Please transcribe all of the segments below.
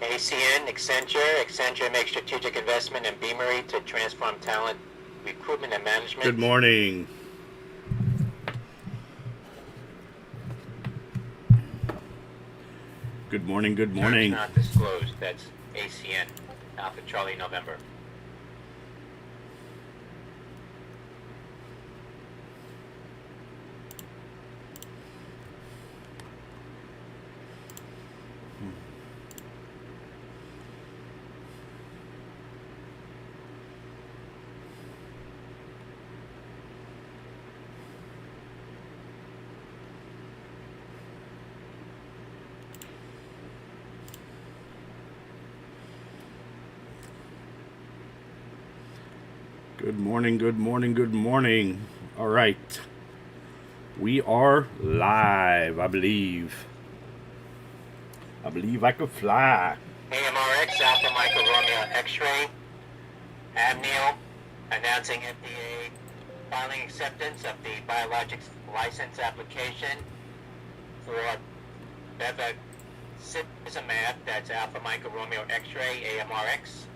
ACN, Accenture makes strategic investment in Beamery to transform talent, recruitment, and management. Good morning. Good morning, good morning. Terms not disclosed. That's ACN, Alpha Charlie November. Good morning, good morning, good morning. All right. We are live, I believe. I believe I could fly. AMRX, Alpha Michael Romeo X-Ray, Amneal, announcing FDA filing acceptance of the biologics license application for bevacizumab, that's Alpha Michael Romeo X-Ray, AMRX.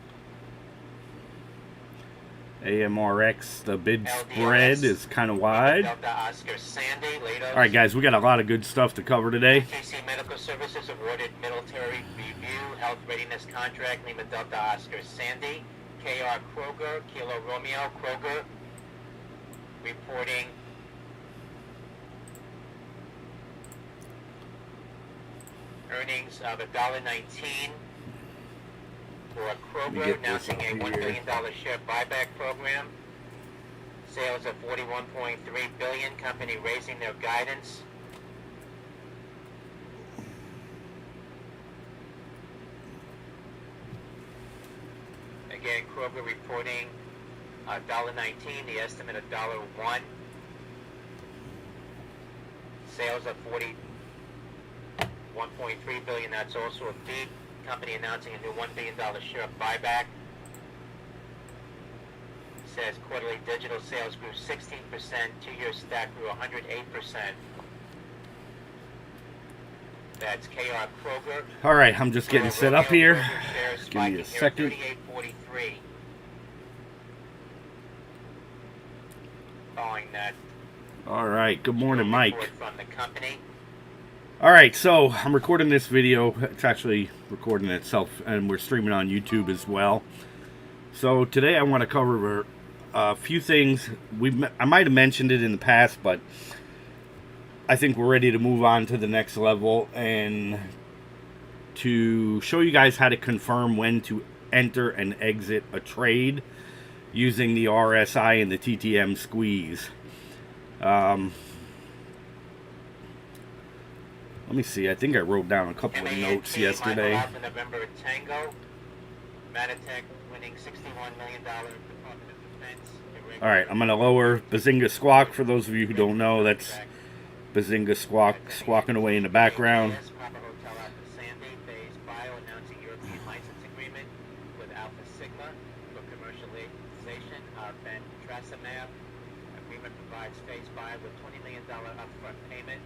AMRX, the bid spread is kind of wide. Delta Oscar Sandy, All right, guys, we got a lot of good stuff to cover today. KC Medical Services awarded military review health readiness contract, Lima Delta Oscar Sandy. KR Kroger, Kilo Romeo Kroger, reporting earnings of $1.19 for Kroger, announcing a $1 billion share buyback program. Sales of $41.3 billion, company raising their guidance. Again, Kroger reporting $1.19, the estimate of $1. Sales of $41.3 billion, that's also a beat. Company announcing a new $1 billion share buyback. Says quarterly digital sales grew 16%, 2-year stack grew 108%. That's KR Kroger. All right, I'm just getting set up here. Give me a second. 38.43. Following that. All right, good morning, Mike. From the company. All right, so I'm recording this video. It's actually recording itself, and we're streaming on YouTube as well. So today I want to cover a few things. I might have mentioned it in the past, but I think we're ready to move on to the next level and to show you guys how to confirm when to enter and exit a trade using the RSI and the TTM squeeze. Let me see. I think I wrote down a couple of notes yesterday. November Tango, Manatech winning $61 million Department of Defense. All right, I'm going to lower Bazinga Squawk. For those of you who don't know, that's Bazinga Squawk squawking away in the background. Sandy, Phase Bio announcing European license agreement with Alpha Sigma for commercialization of bentracimab. Agreement provides Phase Bio with $20 million upfront payment.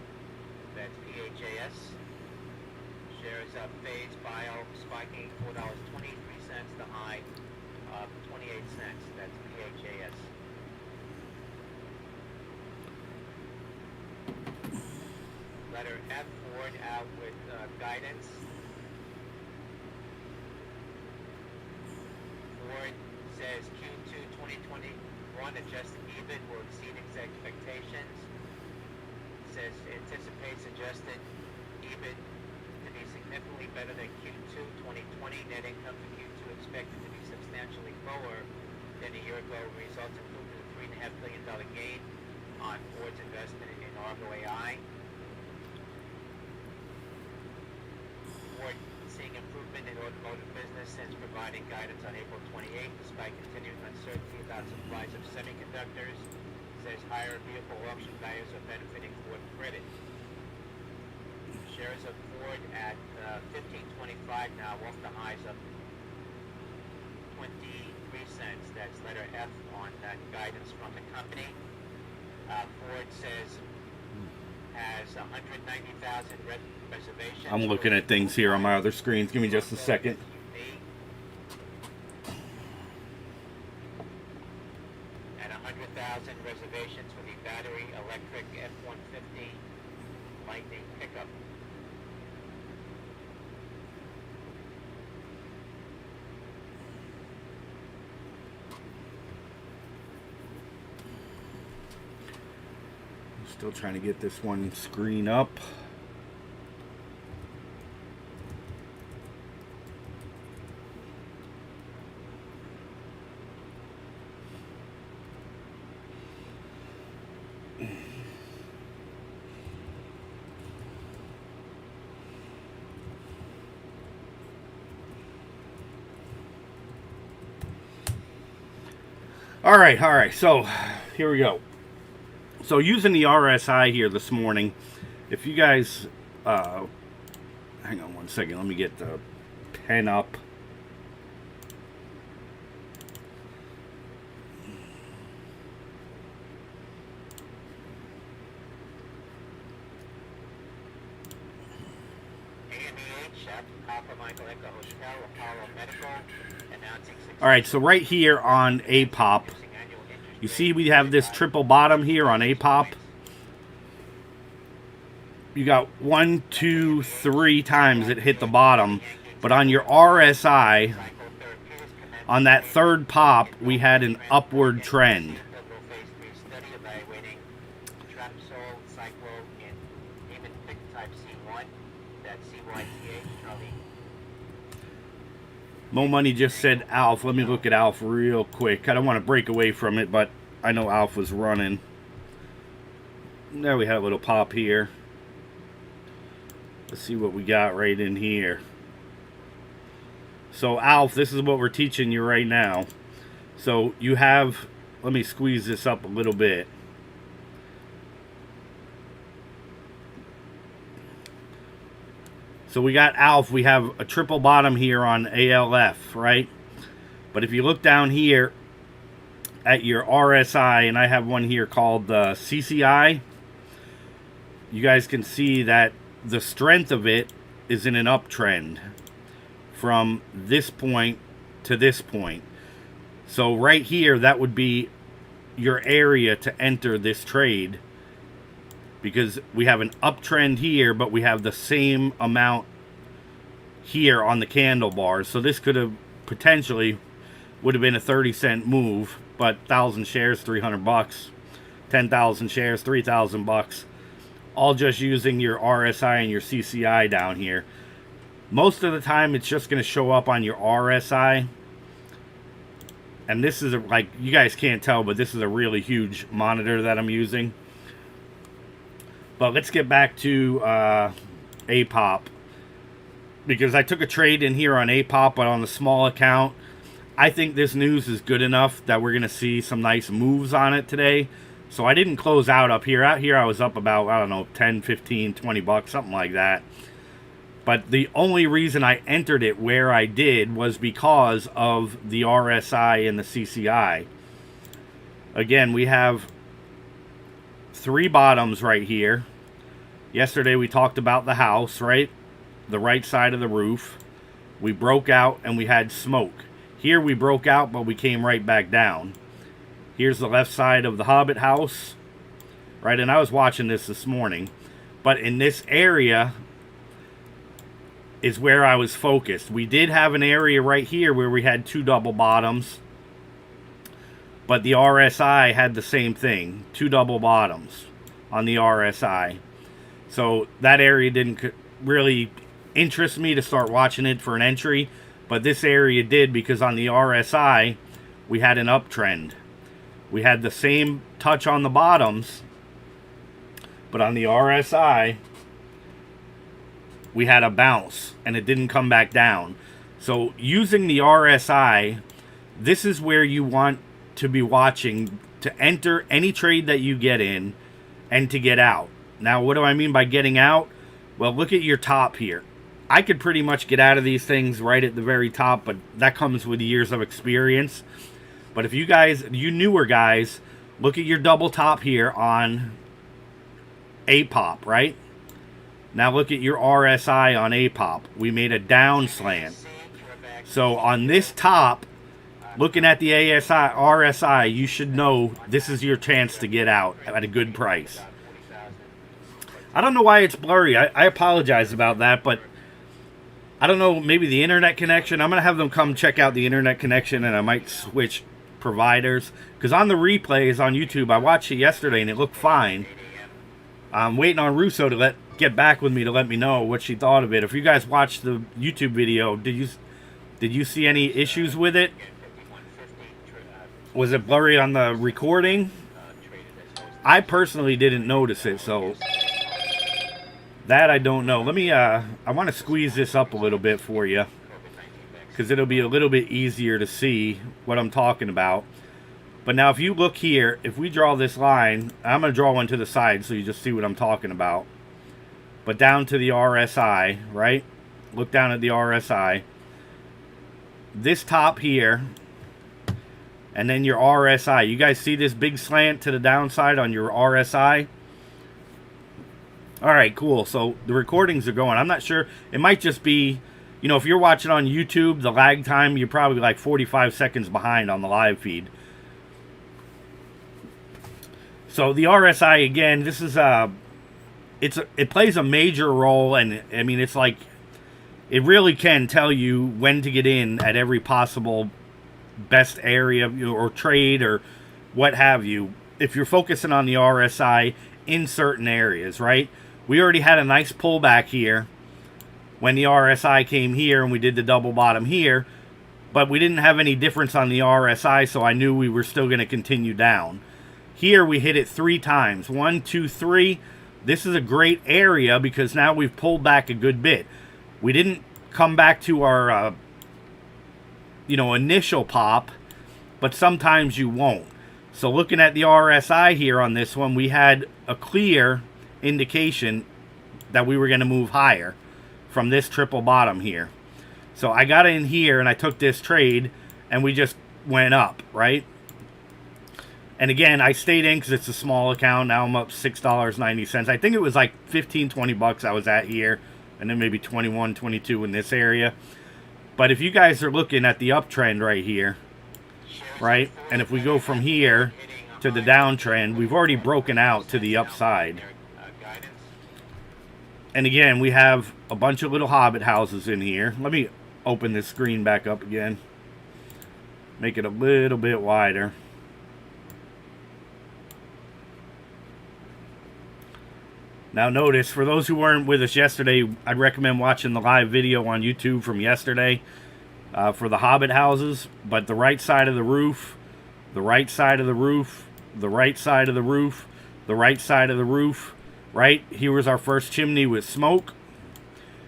That's PHAS. Shares of Phase Bio spiking $4.23, the high of 28 cents. That's PHAS. Letter F, Ford out with guidance. Ford says Q2 2021 adjusted EBIT will exceed expectations. Says anticipates adjusted EBIT to be significantly better than Q2 2020. Net income for Q2 expected to be substantially lower than a year ago. Results included a $3.5 billion gain on Ford's investment in Argo AI. Ford seeing improvement in automotive business since providing guidance on April 28th, despite continuing uncertainty about supplies of semiconductors. Says higher vehicle auction values are benefiting Ford credit. Shares of Ford at $15.25 now, off the highs of 23 cents. That's letter F on that guidance from the company. Ford says has 190,000 Reservations I'm looking at things here on my other screens. Give me just a second. At 100,000 reservations for the battery electric F-150 Lightning pickup. Still trying to get this one screen up. All right. So here we go. So using the RSI here this morning, if you guys, hang on one second, let me get the pen up. All right, so right here on APOP, you see we have this triple bottom here on APOP. You got 1, 2, 3 times it hit the bottom, but on your RSI, on that third pop, we had an upward trend. Mo Money just said Alf. Let me look at Alf real quick. I don't want to break away from it, but I know Alf was running. There we have a little pop here. Let's see what we got right in here. So Alf, this is what we're teaching you right now. So you have, let me squeeze this up a little bit. So we got Alf, we have a triple bottom here on ALF, right? But if you look down here at your RSI, and I have one here called the CCI, you guys can see that the strength of it is in an uptrend from this point to this point. So right here, that would be your area to enter this trade, because we have an uptrend here, but we have the same amount here on the candle bars. So this could have potentially would have been a 30-cent move, but 1,000 shares, $300. 10,000 shares, $3,000. All just using your RSI and your CCI down here. Most of the time, it's just going to show up on your RSI. And this is like, you guys can't tell, but this is a really huge monitor that I'm using. But let's get back to APOP, because I took a trade in here on APOP, but on the small account. I think this news is good enough that we're going to see some nice moves on it today. So I didn't close out up here. Out here I was up about, I don't know, 10, 15, 20 bucks, something like that. But the only reason I entered it where I did was because of the RSI and the CCI. Again, we have 3 bottoms right here. Yesterday we talked about the house, right? The right side of the roof. We broke out and we had smoke. Here we broke out, but we came right back down. Here's the left side of the Hobbit house, right? And I was watching this morning. But in this area is where I was focused. We did have an area right here where we had 2 double bottoms. But the RSI had the same thing. 2 double bottoms on the RSI. So that area didn't really interest me to start watching it for an entry. But this area did, because on the RSI, we had an uptrend. We had the same touch on the bottoms, but on the RSI, we had a bounce, and it didn't come back down. So using the RSI, this is where you want to be watching to enter any trade that you get in and to get out. Now, what do I mean by getting out? Well, look at your top here. I could pretty much get out of these things right at the very top, but that comes with years of experience. But if you guys, you newer guys, look at your double top here on APOP, right? Now look at your RSI on APOP. We made a down slant. So on this top, looking at the RSI, you should know this is your chance to get out at a good price. I don't know why it's blurry. I apologize about that, but I don't know, maybe the internet connection. I'm going to have them come check out the internet connection, and I might switch providers. Because on the replays on YouTube, I watched it yesterday, and it looked fine. I'm waiting on Russo to get back with me to let me know what she thought of it. If you guys watched the YouTube video, did you see any issues with it? Was it blurry on the recording? I personally didn't notice it, so that I don't know. Let me, I want to squeeze this up a little bit for you, because it'll be a little bit easier to see what I'm talking about. But now if you look here, if we draw this line, I'm going to draw one to the side so you just see what I'm talking about. But down to the RSI, right? Look down at the RSI. This top here, and then your RSI. You guys see this big slant to the downside on your RSI? Alright, cool. So the recordings are going. I'm not sure. It might just be, you know, if you're watching on YouTube, the lag time, you're probably like 45 seconds behind on the live feed. So the RSI, again, this is it plays a major role, and I mean, it's like, it really can tell you when to get in at every possible best area or trade or what have you, if you're focusing on the RSI in certain areas, right? We already had a nice pullback here when the RSI came here, and we did the double bottom here, but we didn't have any difference on the RSI, so I knew we were still going to continue down. Here we hit it 3 times. 1, 2, 3. This is a great area because now we've pulled back a good bit. We didn't come back to our initial pop, but sometimes you won't. So looking at the RSI here on this one, we had a clear indication that we were going to move higher from this triple bottom here. So I got in here and I took this trade, and we just went up, right? And again, I stayed in because it's a small account. Now I'm up $6.90. I think it was like 15, 20 bucks I was at here, and then maybe 21, 22 in this area. But if you guys are looking at the uptrend right here, right? And if we go from here to the downtrend, we've already broken out to the upside. And again, we have a bunch of little hobbit houses in here. Let me open this screen back up again. Make it a little bit wider. Now notice, for those who weren't with us yesterday, I'd recommend watching the live video on YouTube from yesterday for the hobbit houses. But the right side of the roof, the right side of the roof, the right side of the roof, the right side of the roof, right? Here was our first chimney with smoke.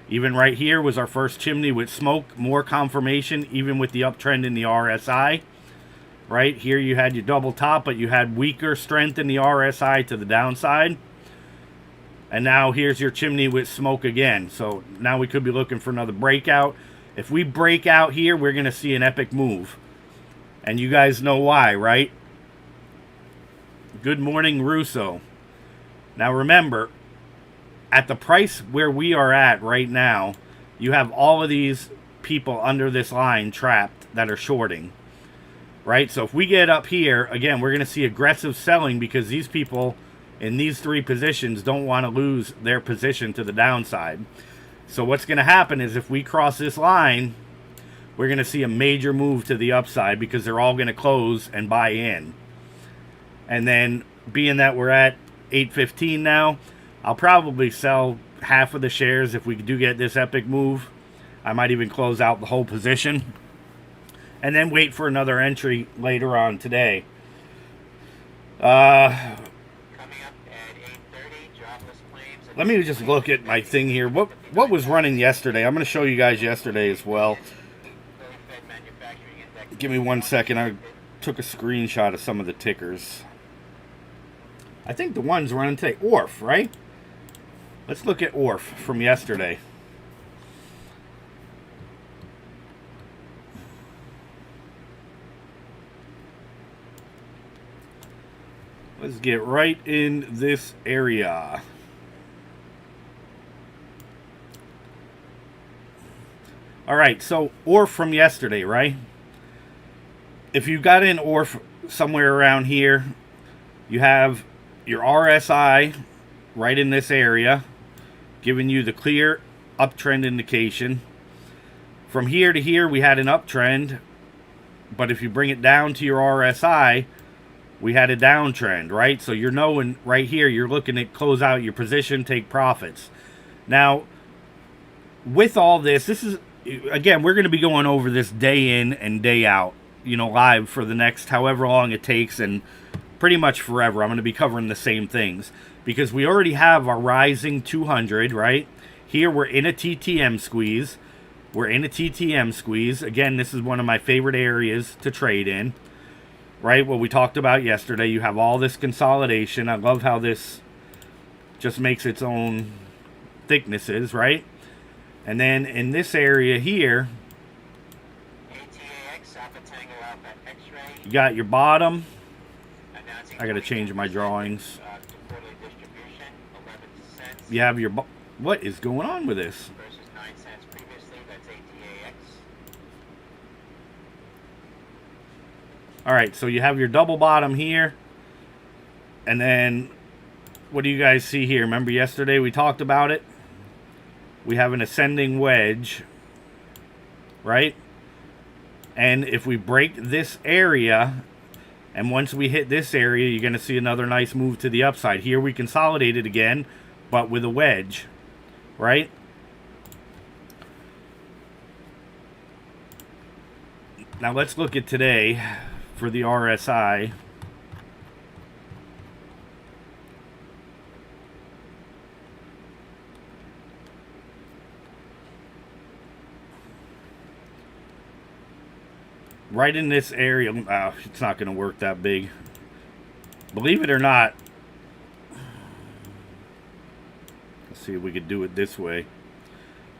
Even right here was our first chimney with smoke. More confirmation, even with the uptrend in the RSI. Right? Here you had your double top, but you had weaker strength in the RSI to the downside. And now here's your chimney with smoke again. So now we could be looking for another breakout. If we break out here, we're going to see an epic move. And you guys know why, right? Good morning, Russo. Now remember, at the price where we are at right now, you have all of these people under this line trapped that are shorting. Right? So if we get up here, again, we're going to see aggressive selling because these people in these 3 positions don't want to lose their position to the downside. So what's going to happen is if we cross this line, we're going to see a major move to the upside because they're all going to close and buy in. And then being that we're at 8.15 now, I'll probably sell half of the shares if we do get this epic move. I might even close out the whole position and then wait for another entry later on today. Let me just look at my thing here. What was running yesterday? I'm going to show you guys yesterday as well. Give me 1 second. I took a screenshot of some of the tickers. I think the ones running today. ORF, right? Let's look at ORF from yesterday. Let's get right in this area. All right, so ORF from yesterday, right? If you got in ORF somewhere around here, you have your RSI right in this area, giving you the clear uptrend indication. From here to here, we had an uptrend, but if you bring it down to your RSI, we had a downtrend, right? So you're knowing right here, you're looking at close out your position, take profits. Now, with all this is, again, we're going to be going over this day in and day out, live for the next however long it takes, and pretty much forever. I'm going to be covering the same things because we already have our rising 200, right? Here we're in a TTM squeeze. We're in a TTM squeeze. Again, this is one of my favorite areas to trade in, right? What we talked about yesterday. You have all this consolidation. I love how this just makes its own thicknesses, right? And then in this area here, you got your bottom. I got to change my drawings. You have your... What is going on with this? Versus 9 cents previously, that's ATAX. Alright, so you have your double bottom here. And then, what do you guys see here? Remember yesterday we talked about it? We have an ascending wedge, right? And if we break this area, and once we hit this area, you're going to see another nice move to the upside. Here we consolidated again, but with a wedge, right? Now let's look at today for the RSI. Right in this area, it's not going to work that big. Believe it or not, let's see if we could do it this way.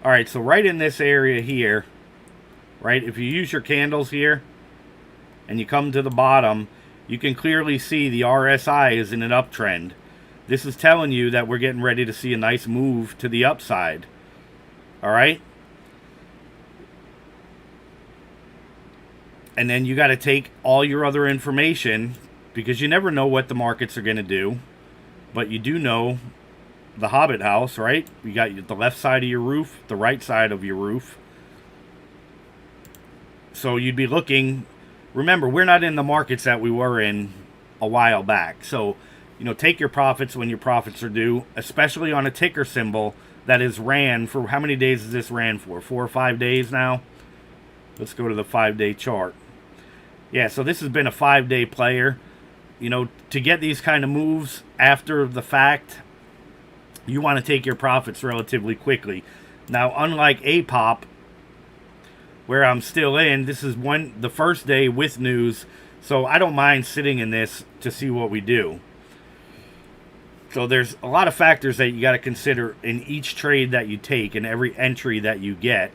All right, so right in this area here, right, if you use your candles here and you come to the bottom, you can clearly see the RSI is in an uptrend. This is telling you that we're getting ready to see a nice move to the upside. All right? And then you got to take all your other information, because you never know what the markets are going to do. But you do know the Hobbit house, right? You got the left side of your roof, the right side of your roof. So you'd be looking... Remember, we're not in the markets that we were in a while back. So, take your profits when your profits are due, especially on a ticker symbol that is ran for... How many days is this ran for? 4 or 5 days now? Let's go to the 5-day chart. Yeah, so this has been a 5-day player. To get these kind of moves after the fact, you want to take your profits relatively quickly. Now, unlike APOP, where I'm still in, this is the first day with news, so I don't mind sitting in this to see what we do. So there's a lot of factors that you got to consider in each trade that you take and every entry that you get.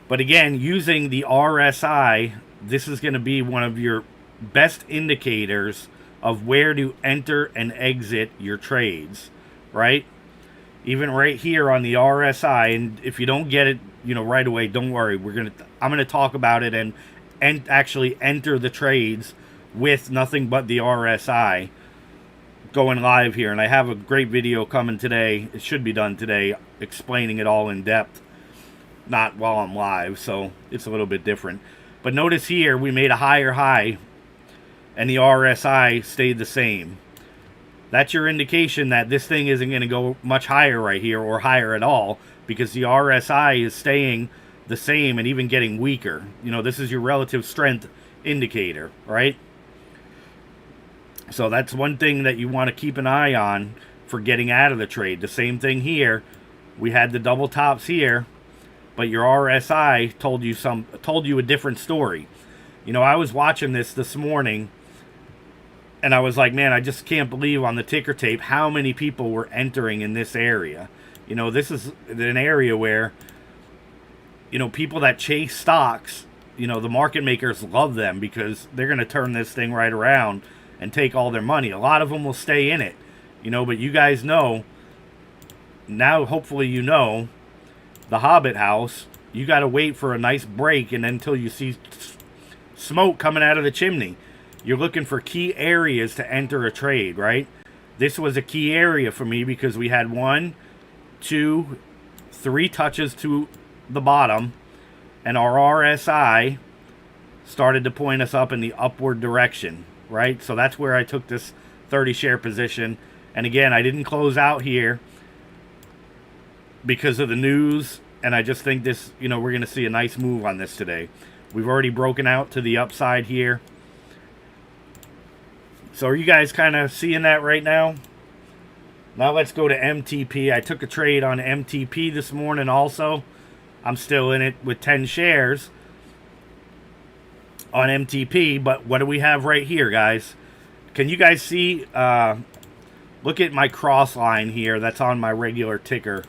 But again, using the RSI, this is going to be one of your best indicators of where to enter and exit your trades, right? Even right here on the RSI, and if you don't get it, right away, don't worry. I'm gonna talk about it and actually enter the trades with nothing but the RSI going live here. And I have a great video coming today. It should be done today, explaining it all in depth. Not while I'm live, so it's a little bit different. But notice here, we made a higher high, and the RSI stayed the same. That's your indication that this thing isn't going to go much higher right here, or higher at all, because the RSI is staying the same and even getting weaker. This is your relative strength indicator, right? So that's one thing that you want to keep an eye on for getting out of the trade. The same thing here. We had the double tops here, but your RSI told you a different story. I was watching this morning, and I was like, man, I just can't believe on the ticker tape how many people were entering in this area. This is an area where, people that chase stocks, the market makers love them because they're going to turn this thing right around and take all their money. A lot of them will stay in it, but you guys know, now hopefully the Hobbit House, you got to wait for a nice break and then until you see smoke coming out of the chimney. You're looking for key areas to enter a trade, right? This was a key area for me because we had 1, 2, 3 touches to the bottom, and our RSI started to point us up in the upward direction, right? So that's where I took this 30 share position. And again, I didn't close out here because of the news, and I just think this, we're going to see a nice move on this today. We've already broken out to the upside here. So are you guys kind of seeing that right now? Now let's go to MTP. I took a trade on MTP this morning also. I'm still in it with 10 shares on MTP. But what do we have right here, guys? Can you guys see? Look at my cross line here. That's on my regular ticker.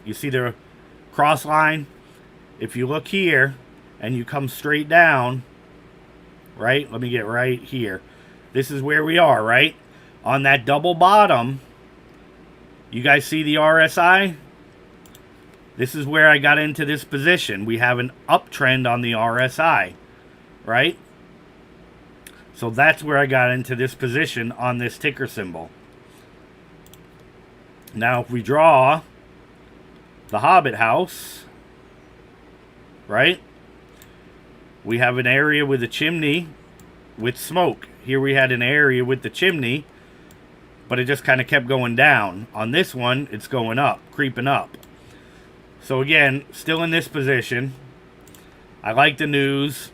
You see the cross line? If you look here and you come straight down, right? Let me get right here. This is where we are, right? On that double bottom, you guys see the RSI? This is where I got into this position. We have an uptrend on the RSI, right? So that's where I got into this position on this ticker symbol. Now, if we draw the Hobbit House, right? We have an area with a chimney with smoke. Here we had an area with the chimney, but it just kind of kept going down. On this one, it's going up, creeping up. So again, still in this position. I like the news.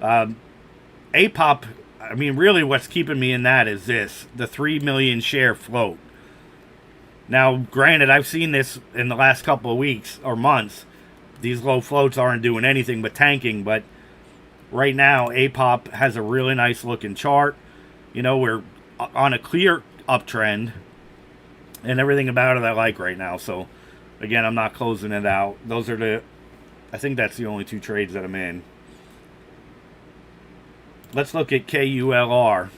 APOP, I mean, really what's keeping me in that is this, the 3 million share float. Now, granted, I've seen this in the last couple of weeks or months. These low floats aren't doing anything but tanking, but right now, APOP has a really nice looking chart. We're on a clear uptrend, and everything about it I like right now. So, again, I'm not closing it out. Those are I think that's the only 2 trades that I'm in. Let's look at KULR.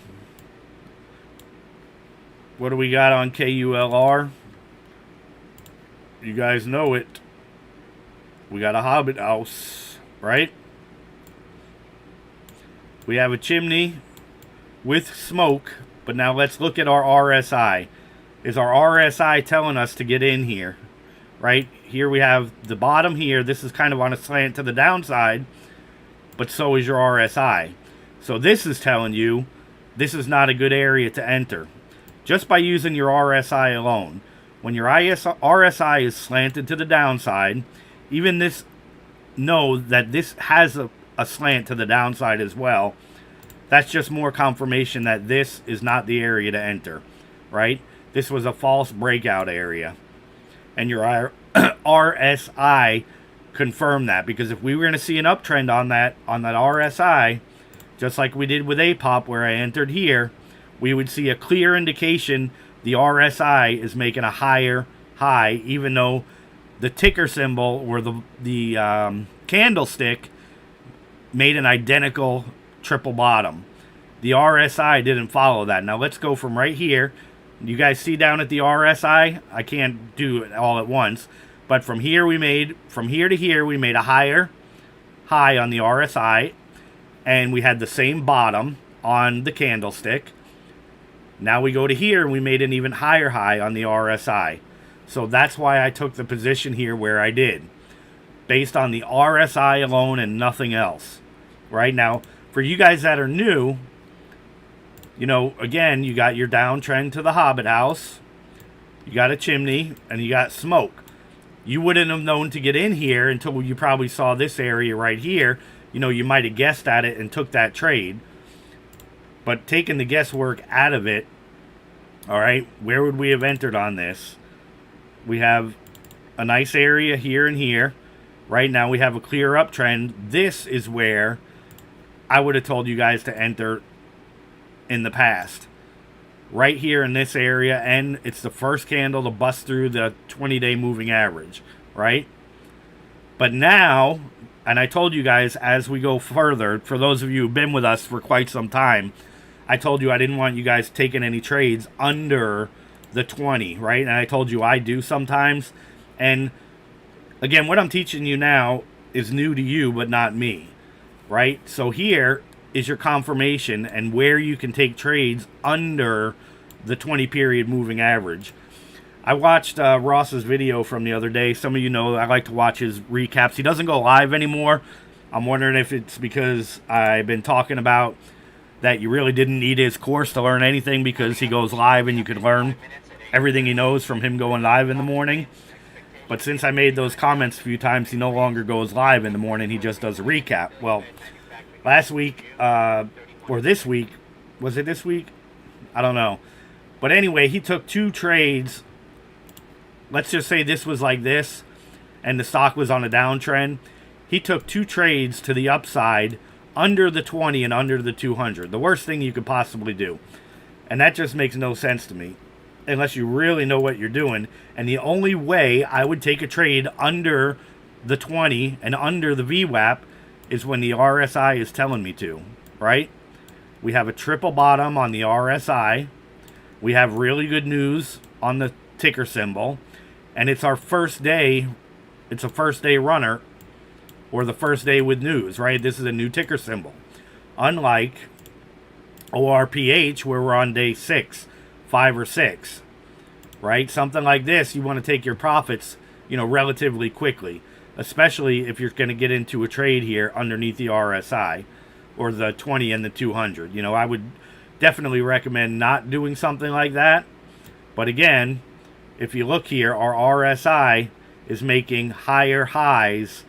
What do we got on KULR? You guys know it. We got a Hobbit House, right? We have a chimney with smoke, but now let's look at our RSI. Is our RSI telling us to get in here, right? Here we have the bottom here. This is kind of on a slant to the downside, but so is your RSI. So this is telling you this is not a good area to enter. Just by using your RSI alone. When your RSI is slanted to the downside, even this, know that this has a slant to the downside as well. That's just more confirmation that this is not the area to enter, right? This was a false breakout area. And your RSI confirmed that, because if we were going to see an uptrend on that RSI, just like we did with APOP where I entered here, we would see a clear indication the RSI is making a higher high, even though the ticker symbol or the candlestick made an identical triple bottom. The RSI didn't follow that. Now let's go from right here. You guys see down at the RSI? I can't do it all at once, but from here to here we made a higher high on the RSI, and we had the same bottom on the candlestick. Now we go to here and we made an even higher high on the RSI. So that's why I took the position here where I did, based on the RSI alone and nothing else. Right now, for you guys that are new, again, you got your downtrend to the Hobbit House, you got a chimney, and you got smoke. You wouldn't have known to get in here until you probably saw this area right here. You might have guessed at it and took that trade. But taking the guesswork out of it, all right, where would we have entered on this? We have a nice area here and here. Right now we have a clear uptrend. This is where I would have told you guys to enter in the past. Right here in this area, and it's the first candle to bust through the 20-day moving average, right? But now, and I told you guys as we go further, for those of you who've been with us for quite some time, I told you I didn't want you guys taking any trades under the 20, right? And I told you I do sometimes. And Again, what I'm teaching you now is new to you, but not me, right? So here is your confirmation and where you can take trades under the 20 period moving average. I watched Ross's video from the other day. Some of you know I like to watch his recaps. He doesn't go live anymore. I'm wondering if it's because I've been talking about that you really didn't need his course to learn anything, because he goes live and you could learn everything he knows from him going live in the morning. But since I made those comments a few times, he no longer goes live in the morning. He just does a recap. Well, last week, or this week, was it this week? I don't know. But anyway, he took 2 trades. Let's just say this was like this, and the stock was on a downtrend. He took 2 trades to the upside under the 20 and under the 200. The worst thing you could possibly do. And that just makes no sense to me, unless you really know what you're doing. And the only way I would take a trade under the 20 and under the VWAP is when the RSI is telling me to, right? We have a triple bottom on the RSI. We have really good news on the ticker symbol. And it's our first day. It's a first day runner, or the first day with news, right? This is a new ticker symbol. Unlike ORPH, where we're on day 6, 5 or 6, right? Something like this, you want to take your profits, relatively quickly, especially if you're going to get into a trade here underneath the RSI or the 20 and the 200. I would definitely recommend not doing something like that. But again, if you look here, our RSI is making higher highs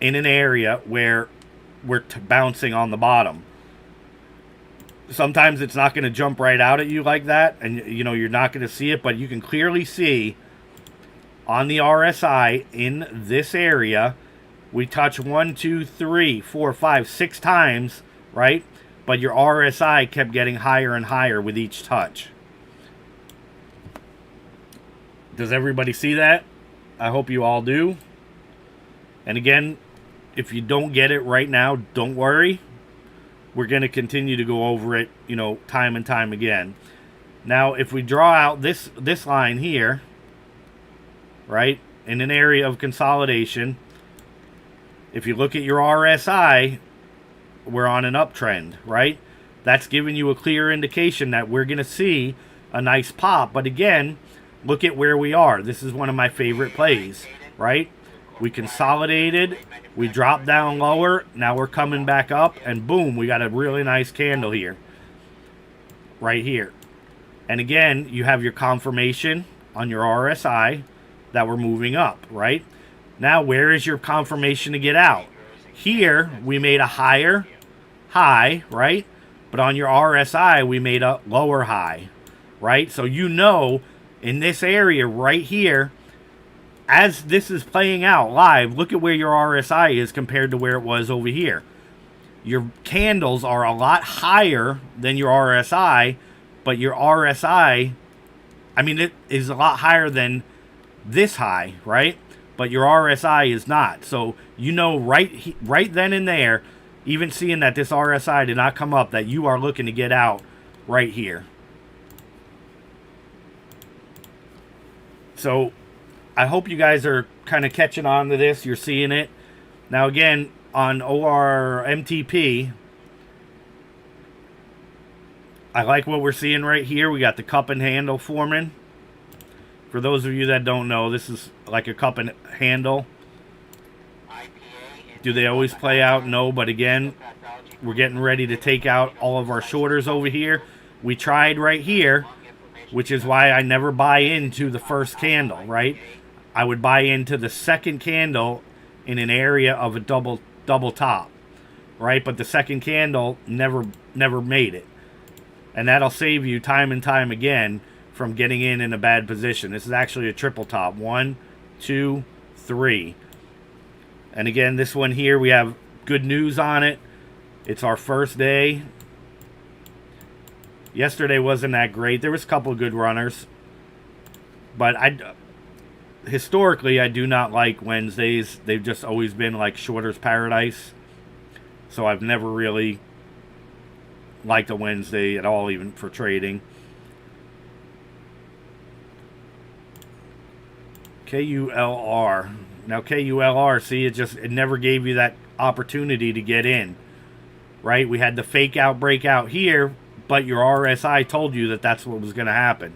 in an area where we're bouncing on the bottom. Sometimes it's not going to jump right out at you like that, and you're not going to see it, but you can clearly see on the RSI in this area, we touch 1, 2, 3, 4, 5, 6 times, right? But your RSI kept getting higher and higher with each touch. Does everybody see that? I hope you all do. And again, if you don't get it right now, don't worry. We're going to continue to go over it, time and time again. Now, if we draw out this line here, right, in an area of consolidation, if you look at your RSI, we're on an uptrend, right? That's giving you a clear indication that we're going to see a nice pop. But again, look at where we are. This is one of my favorite plays, right? We consolidated, we dropped down lower, now we're coming back up, and boom, we got a really nice candle here, right here. And again, you have your confirmation on your RSI that we're moving up, right? Now, where is your confirmation to get out? Here, we made a higher high, right? But on your RSI, we made a lower high, right? So in this area right here, as this is playing out live, look at where your RSI is compared to where it was over here. Your candles are a lot higher than your RSI, but your RSI, it is a lot higher than this high, right? But your RSI is not. So right then and there, even seeing that this RSI did not come up, that you are looking to get out right here. So I hope you guys are kind of catching on to this. You're seeing it. Now again, on ORMTP, I like what we're seeing right here. We got the cup and handle forming. For those of you that don't know, this is like a cup and handle. Do they always play out? No, but again, we're getting ready to take out all of our shorters over here. We tried right here, which is why I never buy into the first candle, right? I would buy into the second candle in an area of a double top, right? But the second candle never made it. And that'll save you time and time again from getting in a bad position. This is actually a triple top. 1, 2, 3. And again, this one here, we have good news on it. It's our first day. Yesterday wasn't that great. There was a couple of good runners. But historically, I do not like Wednesdays. They've just always been like shorter's paradise. So I've never really liked a Wednesday at all, even for trading. KULR. Now KULR, see, it never gave you that opportunity to get in, right? We had the fake out breakout here, but your RSI told you that that's what was going to happen,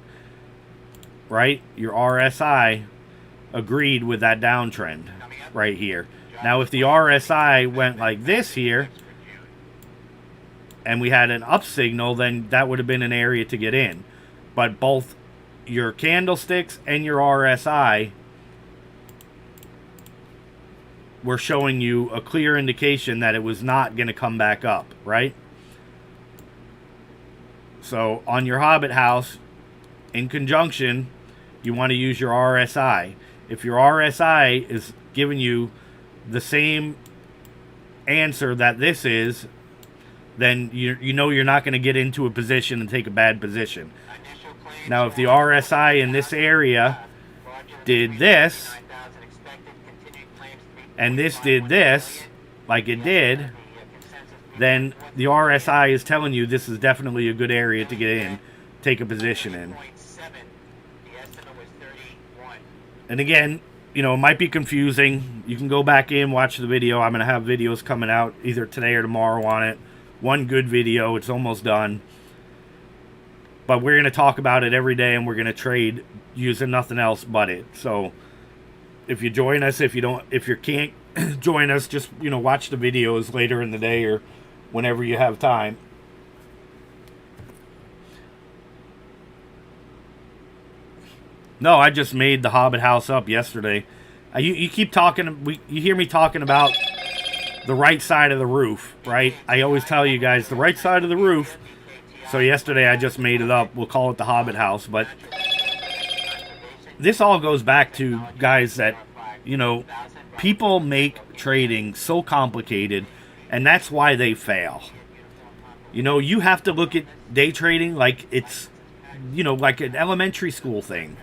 right? Your RSI agreed with that downtrend right here. Now, if the RSI went like this here, and we had an up signal, then that would have been an area to get in. But both your candlesticks and your RSI were showing you a clear indication that it was not going to come back up, right? So on your Hobbit house, in conjunction, you want to use your RSI. If your RSI is giving you the same answer that this is, then you know you're not going to get into a position and take a bad position. Now, if the RSI in this area did this, and this did this, like it did, then the RSI is telling you this is definitely a good area to get in, take a position in. And again, you know, it might be confusing. You can go back in, watch the video. I'm going to have videos coming out either today or tomorrow on it. One good video. It's almost done. But we're going to talk about it every day, and we're going to trade using nothing else but it. So if you join us, if you can't join us, just, you know, watch the videos later in the day or whenever you have time. No, I just made the Hobbit house up yesterday. You keep talking, you hear me talking about the right side of the roof, right? I always tell you guys the right side of the roof. So yesterday I just made it up. We'll call it the Hobbit house. But this all goes back to, guys, that, you know, people make trading so complicated, and that's why they fail. You know, you have to look at day trading like it's, you know, like an elementary school thing.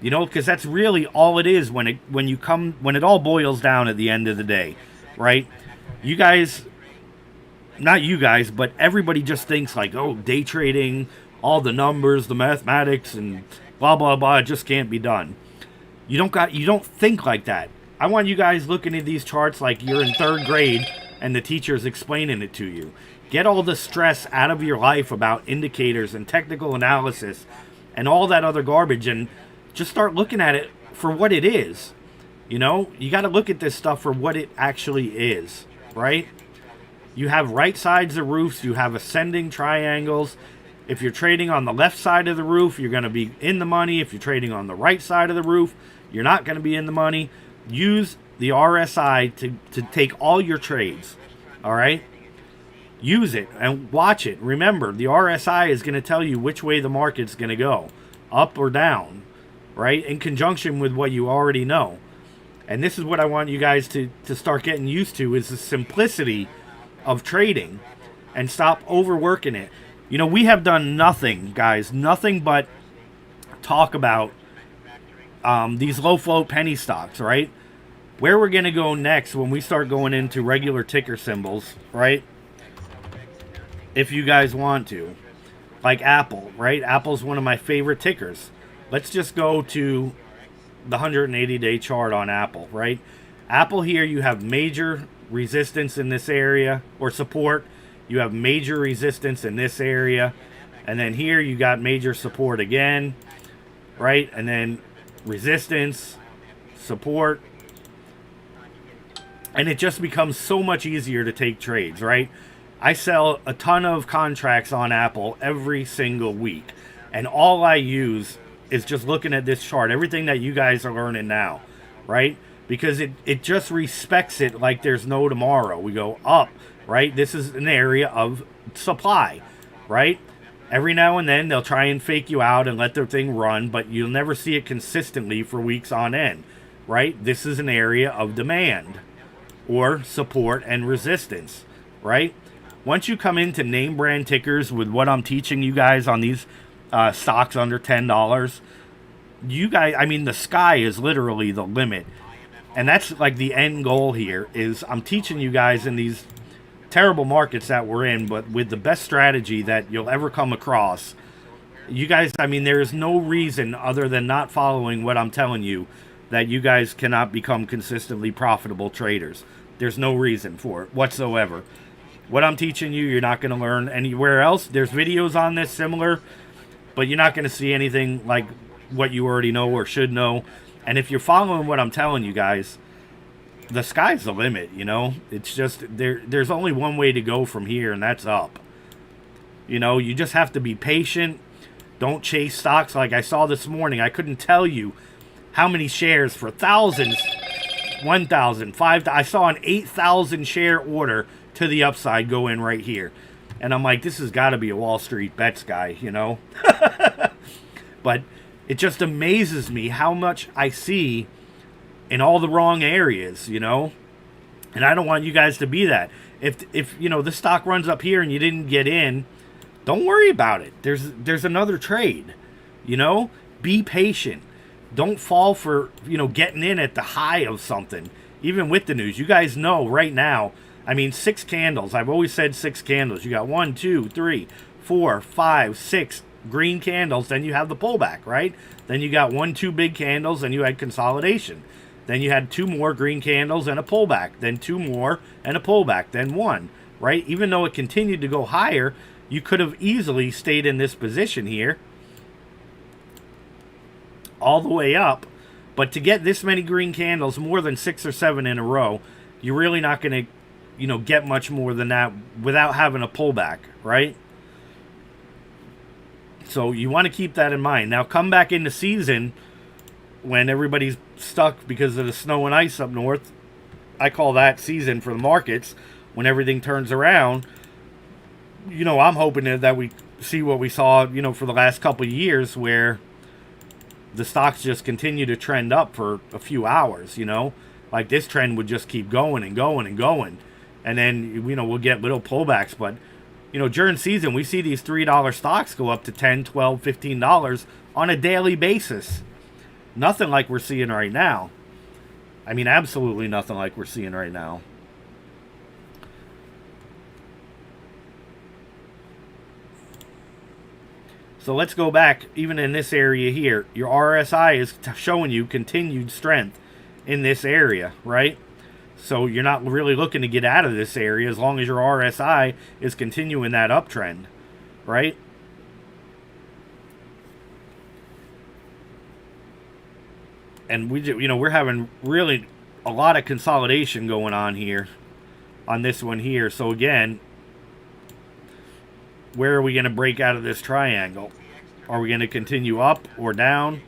You know, because that's really all it is when it all boils down at the end of the day, right? You guys, not you guys, but everybody just thinks like, oh, day trading, all the numbers, the mathematics, and blah blah blah, it just can't be done. You don't think like that. I want you guys looking at these charts like you're in third grade and the teacher's explaining it to you. Get all the stress out of your life about indicators and technical analysis and all that other garbage, and just start looking at it for what it is. You know, you got to look at this stuff for what it actually is, right? You have right sides of roofs, you have ascending triangles. If you're trading on the left side of the roof, you're going to be in the money. If you're trading on the right side of the roof, you're not going to be in the money. Use the RSI to take all your trades, all right? Use it and watch it. Remember, the RSI is going to tell you which way the market's going to go, up or down, right? In conjunction with what you already know. And this is what I want you guys to start getting used to, is the simplicity of trading, and stop overworking it. You know, we have done nothing, guys, nothing but talk about these low float penny stocks, right? Where we're going to go next when we start going into regular ticker symbols, right? If you guys want to. Like Apple, right? Apple's one of my favorite tickers. Let's just go to the 180-day chart on Apple, right? Apple here, you have major resistance in this area, or support. You have major resistance in this area. And then here you got major support again, right? And then resistance, support. And it just becomes so much easier to take trades, right? I sell a ton of contracts on Apple every single week. And all I use is just looking at this chart, everything that you guys are learning now, right? Because it just respects it like there's no tomorrow. We go up, right? This is an area of supply, right? Every now and then they'll try and fake you out and let their thing run, but you'll never see it consistently for weeks on end, right? This is an area of demand or support and resistance, right? Once you come into name brand tickers with what I'm teaching you guys on these stocks under $10, you guys, I mean, the sky is literally the limit. And that's like the end goal here, is I'm teaching you guys in these terrible markets that we're in, but with the best strategy that you'll ever come across. You guys, I mean, there is no reason other than not following what I'm telling you that you guys cannot become consistently profitable traders. There's no reason for it whatsoever. What I'm teaching you, you're not going to learn anywhere else. There's videos on this similar, but you're not going to see anything like what you already know or should know. And if you're following what I'm telling you guys, the sky's the limit, you know? It's just, there's only one way to go from here, and that's up. You know, you just have to be patient. Don't chase stocks. Like I saw this morning, I couldn't tell you how many shares for thousands, 1,000, 5,000. I saw an 8,000 share order to the upside go in right here. And I'm like, this has got to be a Wall Street Bets guy, you know? But it just amazes me how much I see in all the wrong areas, you know? And I don't want you guys to be that. If you know, the stock runs up here and you didn't get in, don't worry about it. There's another trade, you know? Be patient. Don't fall for, you know, getting in at the high of something, even with the news. You guys know right now, I mean, 6 candles. I've always said 6 candles. You got 1, 2, 3, 4, 5, 6 green candles. Then you have the pullback, right? Then you got 1, 2 big candles, and you had consolidation. Then you had 2 more green candles and a pullback. Then 2 more and a pullback. Then 1, right? Even though it continued to go higher, you could have easily stayed in this position here all the way up. But to get this many green candles, more than 6 or 7 in a row, you're really not going to, you know, get much more than that without having a pullback, right? So you want to keep that in mind. Now come back into season when everybody's stuck because of the snow and ice up north. I call that season for the markets. When everything turns around, you know, I'm hoping that we see what we saw, you know, for the last couple of years, where the stocks just continue to trend up for a few hours, you know? Like this trend would just keep going and going and going. And then, you know, we'll get little pullbacks. But, you know, during season, we see these $3 stocks go up to $10, $12, $15 on a daily basis. Nothing like we're seeing right now. I mean, absolutely nothing like we're seeing right now. So let's go back, even in this area here. Your RSI is showing you continued strength in this area, right? So you're not really looking to get out of this area as long as your RSI is continuing that uptrend, right? And we're having really a lot of consolidation going on here on this one here. So again, where are we going to break out of this triangle? Are we going to continue up or down?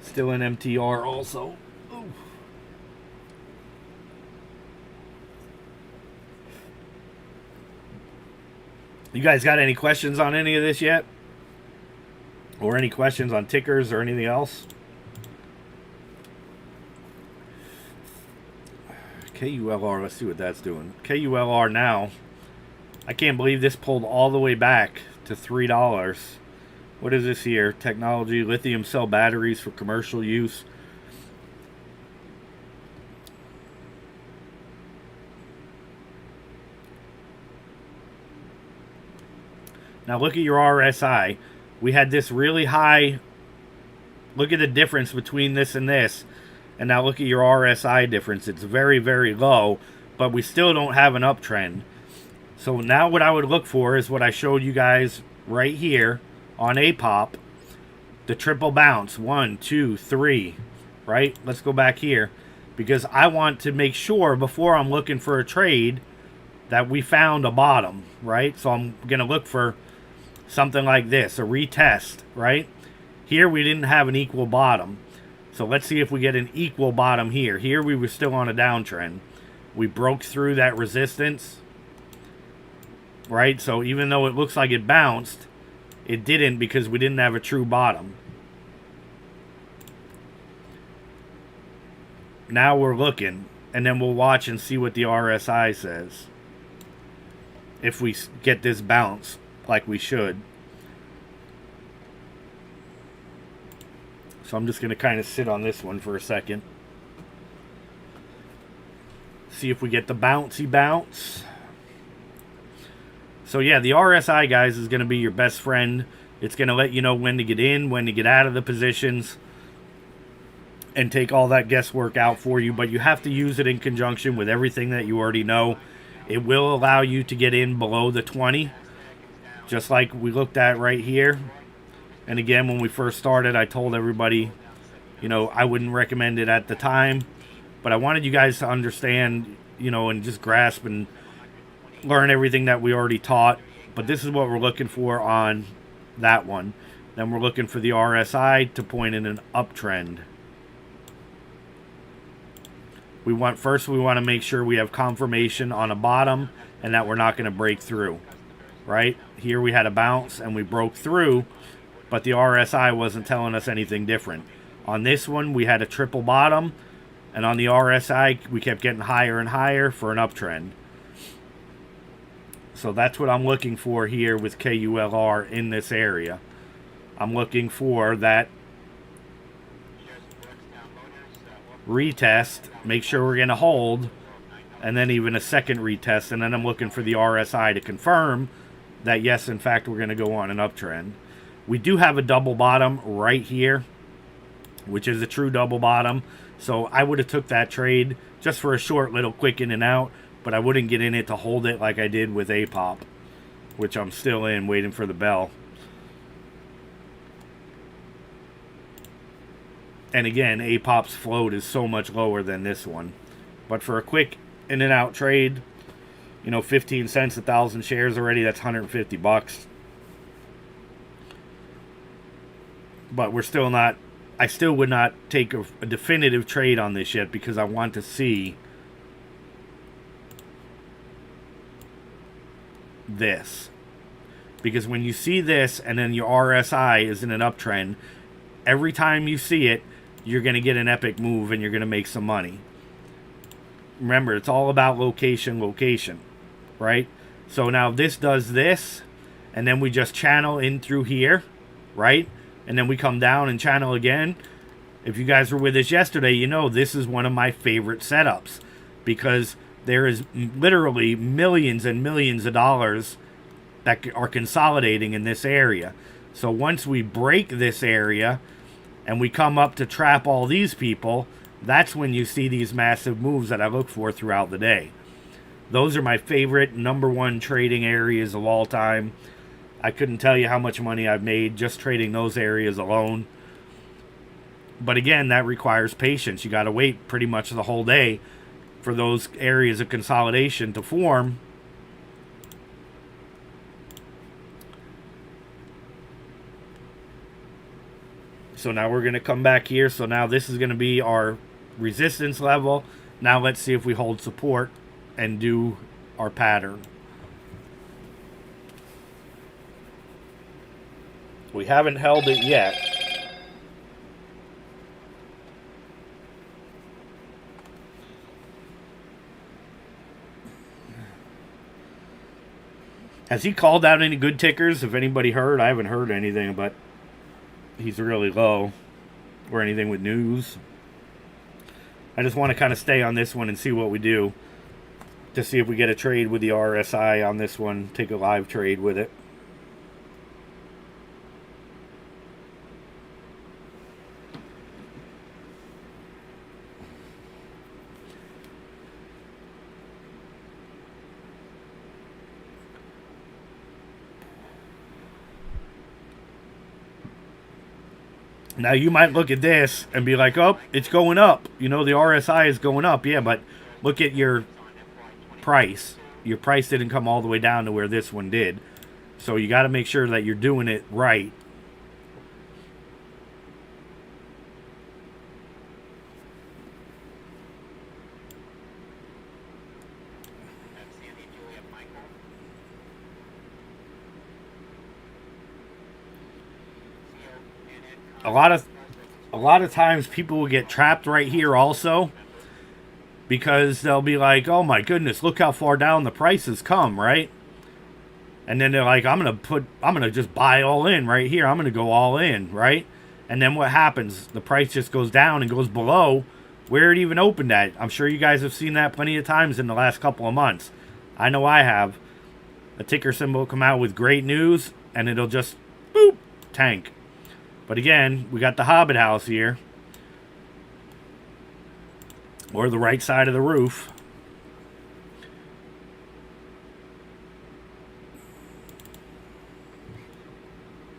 Still in MTR also. Ooh. You guys got any questions on any of this yet? Or any questions on tickers or anything else? KULR, let's see what that's doing. KULR now, I can't believe this pulled all the way back to $3. What is this here? Technology, lithium cell batteries for commercial use. Now look at your RSI. We had this really high. Look at the difference between this and this. And now look at your RSI difference. It's very, very low, but we still don't have an uptrend. So now what I would look for is what I showed you guys right here on APOP. The triple bounce. 1, 2, 3. Right? Let's go back here. Because I want to make sure before I'm looking for a trade that we found a bottom. Right? So I'm going to look for something like this, a retest, right? Here we didn't have an equal bottom. So let's see if we get an equal bottom here. Here we were still on a downtrend. We broke through that resistance, right? So even though it looks like it bounced, it didn't because we didn't have a true bottom. Now we're looking, and then we'll watch and see what the RSI says. If we get this bounce like we should. So I'm just going to kind of sit on this one for a second. See if we get the bouncy bounce. So yeah, the RSI, guys, is going to be your best friend. It's going to let you know when to get in, when to get out of the positions, and take all that guesswork out for you. But you have to use it in conjunction with everything that you already know. It will allow you to get in below the 20, just like we looked at right here. And again, when we first started, I told everybody, you know, I wouldn't recommend it at the time, but I wanted you guys to understand, you know, and just grasp and learn everything that we already taught. But this is what we're looking for on that one. Then we're looking for the RSI to point in an uptrend. We want to make sure we have confirmation on a bottom and that we're not going to break through, right? Here we had a bounce and we broke through, but the RSI wasn't telling us anything different. On this one, we had a triple bottom, and on the RSI, we kept getting higher and higher for an uptrend. So that's what I'm looking for here with KULR in this area. I'm looking for that retest, make sure we're going to hold, and then even a second retest, and then I'm looking for the RSI to confirm that yes, in fact, we're going to go on an uptrend. We do have a double bottom right here, which is a true double bottom, so I would have took that trade just for a short little quick in and out, but I wouldn't get in it to hold it like I did with APOP, which I'm still in, waiting for the bell. And again, APOP's float is so much lower than this one. But for a quick in and out trade, you know, 15 cents, 1,000 shares already, that's 150 bucks. But we're still not, I still would not take a definitive trade on this yet because I want to see this. Because when you see this and then your RSI is in an uptrend, every time you see it, you're going to get an epic move and you're going to make some money. Remember, it's all about location, right? So now this does this, and then we just channel in through here, right? And then we come down and channel again. If you guys were with us yesterday, you know this is one of my favorite setups because there is literally millions and millions of dollars that are consolidating in this area. So once we break this area and we come up to trap all these people, that's when you see these massive moves that I look for throughout the day. Those are my favorite #1 trading areas of all time. I couldn't tell you how much money I've made just trading those areas alone. But again, that requires patience. You got to wait pretty much the whole day for those areas of consolidation to form. So now we're going to come back here. So now this is going to be our resistance level. Now let's see if we hold support and do our pattern. We haven't held it yet. Has he called out any good tickers? If anybody heard, I haven't heard anything, but he's really low or anything with news. I just want to kind of stay on this one and see what we do to see if we get a trade with the RSI on this one, take a live trade with it. Now, you might look at this and be like, oh, it's going up. You know, the RSI is going up. Yeah, but look at your price. Your price didn't come all the way down to where this one did. So you got to make sure that you're doing it right. A lot of times people will get trapped right here also because they'll be like, oh my goodness, look how far down the prices come, right? And then they're like, I'm gonna just buy all in right here. I'm gonna go all in, right? And then what happens? The price just goes down and goes below where it even opened at. I'm sure you guys have seen that plenty of times in the last couple of months. I know I have. A ticker symbol will come out with great news, and it'll just, boop, tank. But again, we got the Hobbit house here. Or the right side of the roof.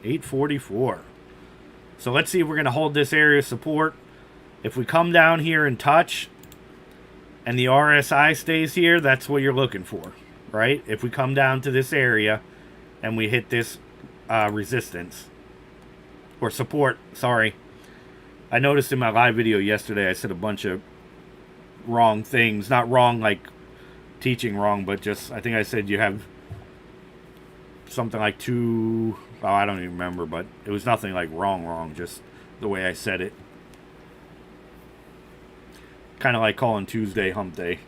$8.44. So let's see if we're going to hold this area of support. If we come down here and touch, and the RSI stays here, that's what you're looking for, right? If we come down to this area, and we hit this resistance, or support, sorry. I noticed in my live video yesterday, I said a bunch of wrong things. Not wrong like teaching wrong, but just, I think I said you have something like two, oh, I don't even remember, but it was nothing like wrong, just the way I said it. Kind of like calling Tuesday hump day.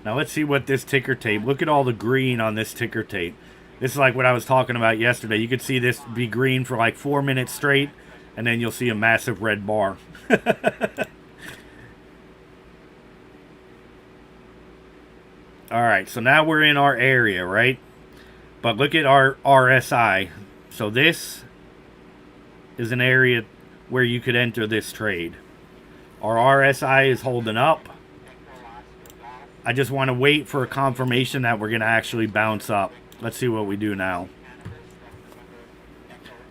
Now let's see what this ticker tape, look at all the green on this ticker tape. This is like what I was talking about yesterday. You could see this be green for like 4 minutes straight, and then you'll see a massive red bar. Alright, so now we're in our area, right? But look at our RSI. So this is an area where you could enter this trade. Our RSI is holding up. I just want to wait for a confirmation that we're going to actually bounce up. Let's see what we do now.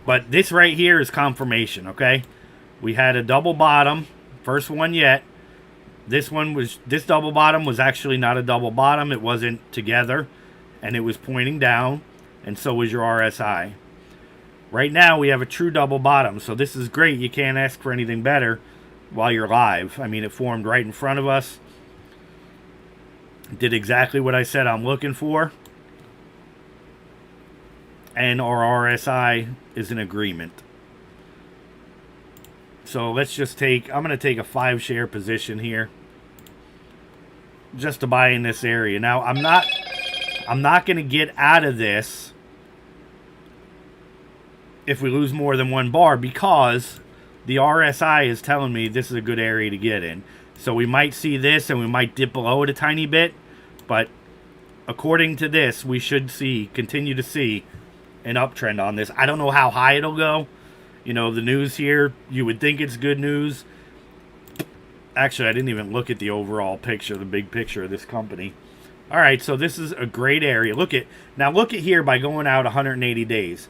But this right here is confirmation, okay? We had a double bottom, first one yet. This double bottom was actually not a double bottom. It wasn't together, and it was pointing down, and so was your RSI. Right now, we have a true double bottom, so this is great. You can't ask for anything better while you're live. I mean, it formed right in front of us. Did exactly what I said I'm looking for. And our RSI is in agreement. So let's just take, I'm going to take a 5 share position here. Just to buy in this area. Now, I'm not going to get out of this if we lose more than 1 bar, because the RSI is telling me this is a good area to get in. So we might see this and we might dip below it a tiny bit, but according to this, we should continue to see an uptrend on this. I don't know how high it'll go. You know, the news here, you would think it's good news. Actually, I didn't even look at the overall picture, the big picture of this company. All right, so this is a great area. Look at here by going out 180 days.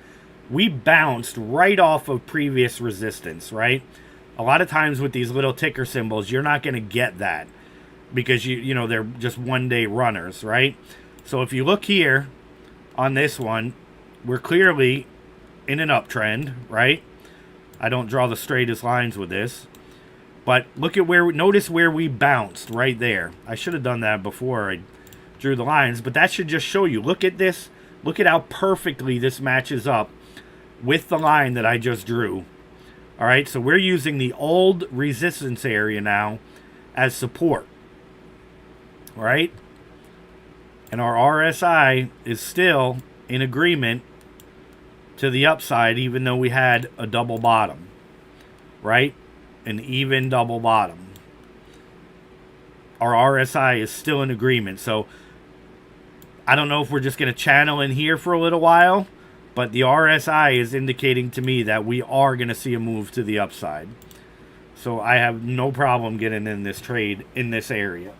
We bounced right off of previous resistance, right? A lot of times with these little ticker symbols, you're not going to get that because you know they're just one-day runners, right? So if you look here on this one, we're clearly in an uptrend, right? I don't draw the straightest lines with this, but look at notice where we bounced right there. I should have done that before I drew the lines, but that should just show you. Look at this. Look at how perfectly this matches up with the line that I just drew. All right, so we're using the old resistance area now as support. All right? And our RSI is still in agreement to the upside, even though we had a double bottom. Right? An even double bottom. Our RSI is still in agreement. So I don't know if we're just going to channel in here for a little while, but the RSI is indicating to me that we are going to see a move to the upside. So I have no problem getting in this trade in this area.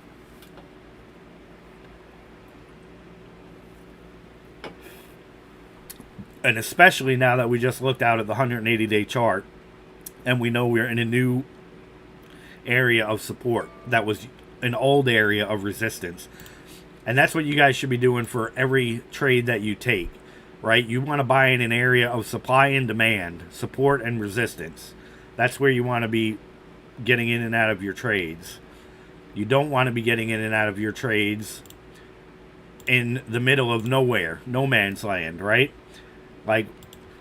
And especially now that we just looked out at the 180-day chart and we know we're in a new area of support that was an old area of resistance. And that's what you guys should be doing for every trade that you take. right? You want to buy in an area of supply and demand, support and resistance. That's where you want to be getting in and out of your trades. You don't want to be getting in and out of your trades in the middle of nowhere, no man's land, right? Like,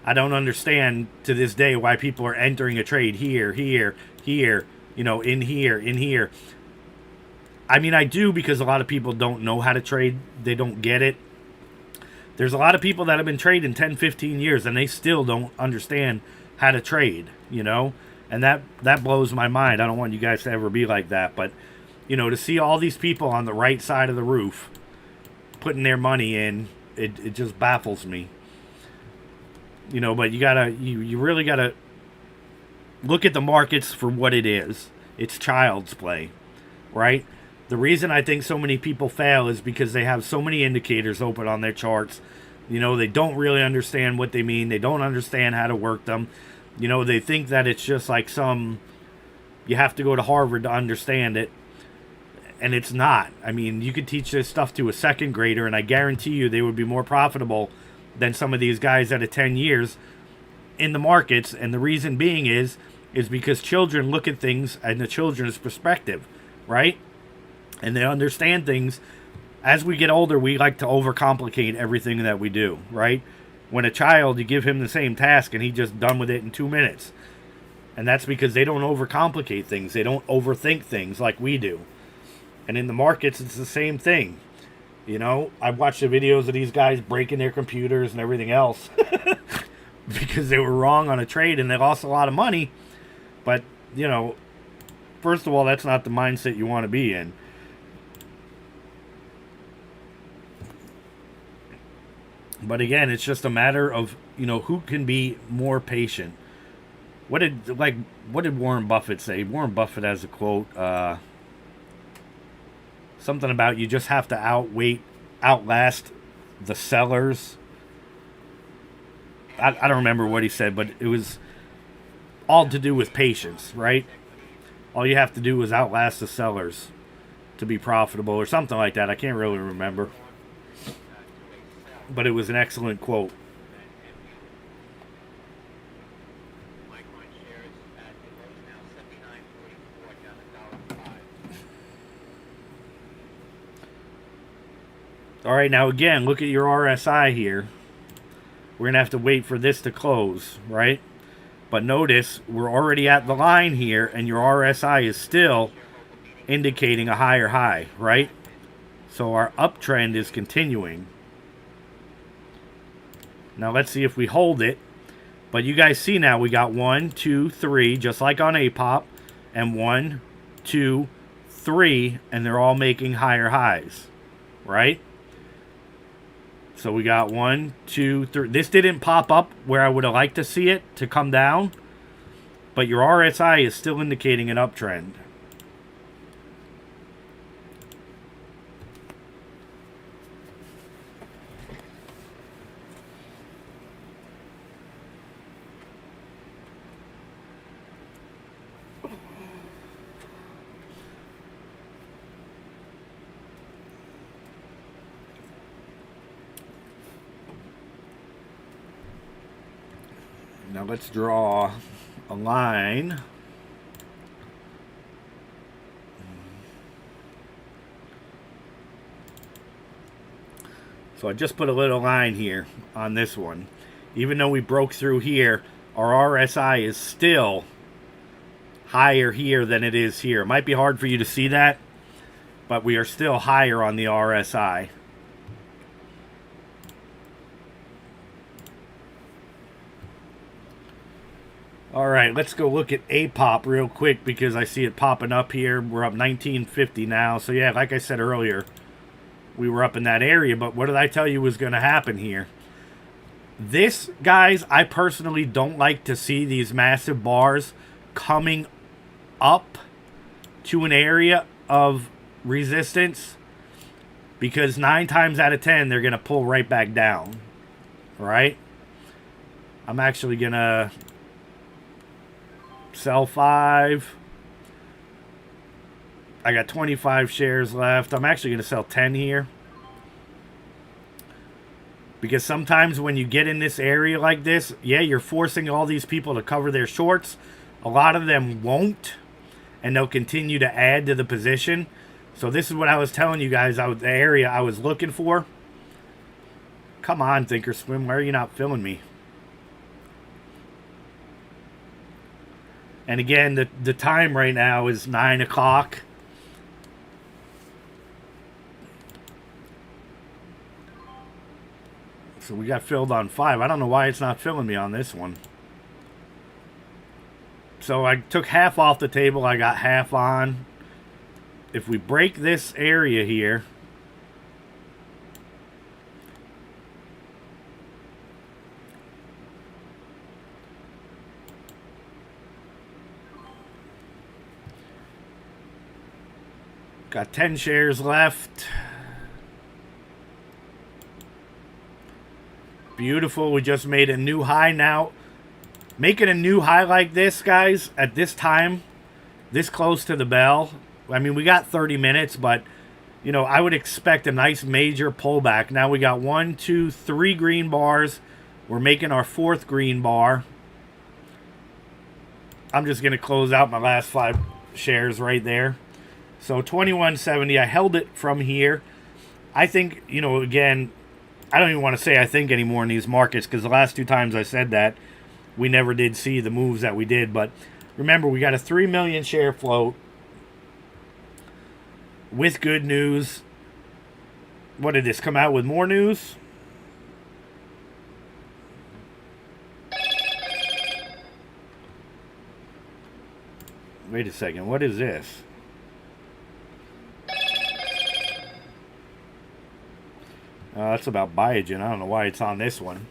I don't understand to this day why people are entering a trade here, you know, in here. I mean, I do, because a lot of people don't know how to trade. They don't get it. There's a lot of people that have been trading 10, 15 years and they still don't understand how to trade, you know? And that blows my mind. I don't want you guys to ever be like that. But, you know, to see all these people on the right side of the roof putting their money in, it just baffles me. You know, but you really gotta look at the markets for what it is. It's child's play, right? The reason I think so many people fail is because they have so many indicators open on their charts. You know, they don't really understand what they mean. They don't understand how to work them. You know, they think that it's just like you have to go to Harvard to understand it. And it's not. I mean, you could teach this stuff to a second grader, and I guarantee you they would be more profitable than some of these guys that are 10 years in the markets. And the reason being is because children look at things in the children's perspective, right? And they understand things. As we get older, we like to overcomplicate everything that we do, right? When a child, you give him the same task and he's just done with it in 2 minutes. And that's because they don't overcomplicate things. They don't overthink things like we do. And in the markets, it's the same thing. You know, I've watched the videos of these guys breaking their computers and everything else because they were wrong on a trade and they lost a lot of money. But, you know, first of all, that's not the mindset you want to be in. But again, it's just a matter of, you know, who can be more patient. What did Warren Buffett say? Warren Buffett has a quote, something about you just have to outlast the sellers. I don't remember what he said, but it was all to do with patience, right? All you have to do is outlast the sellers to be profitable or something like that. I can't really remember. But it was an excellent quote. All right, now again, look at your RSI here. We're going to have to wait for this to close, right? But notice we're already at the line here, and your RSI is still indicating a higher high, right? So our uptrend is continuing. Now let's see if we hold it. But you guys see now we got 1, 2, 3, just like on APOP, and 1, 2, 3, and they're all making higher highs, right? So we got 1, 2, 3. This didn't pop up where I would have liked to see it to come down, but your RSI is still indicating an uptrend. Now let's draw a line. So I just put a little line here on this one. Even though we broke through here, our RSI is still higher here than it is here. It might be hard for you to see that, but we are still higher on the RSI. All right, let's go look at APOP real quick because I see it popping up here. We're up 1950 now. So yeah, like I said earlier, we were up in that area. But what did I tell you was going to happen here? This, guys, I personally don't like to see these massive bars coming up to an area of resistance because 9 times out of 10, they're going to pull right back down. All right? I'm actually going to sell 5. I got 25 shares left. I'm actually going to sell 10 here. Because sometimes when you get in this area like this, yeah, you're forcing all these people to cover their shorts. A lot of them won't, and they'll continue to add to the position. So this is what I was telling you guys, the area I was looking for. Come on, Thinkorswim, why are you not filling me? And again, the time right now is 9 o'clock. So we got filled on 5. I don't know why it's not filling me on this one. So I took half off the table. I got half on. If we break this area here, got 10 shares left. Beautiful. We just made a new high now. Making a new high like this, guys, at this time, this close to the bell. I mean, we got 30 minutes, but, you know, I would expect a nice major pullback. Now we got 1, 2, 3 green bars. We're making our 4th green bar. I'm just going to close out my last 5 shares right there. So 21.70. I held it from here. I think, you know, again, I don't even want to say I think anymore in these markets, because the last 2 times I said that, we never did see the moves that we did. But remember, we got a 3 million share float with good news. What did this come out with? More news? Wait a second. What is this? That's about Biogen. I don't know why it's on this one.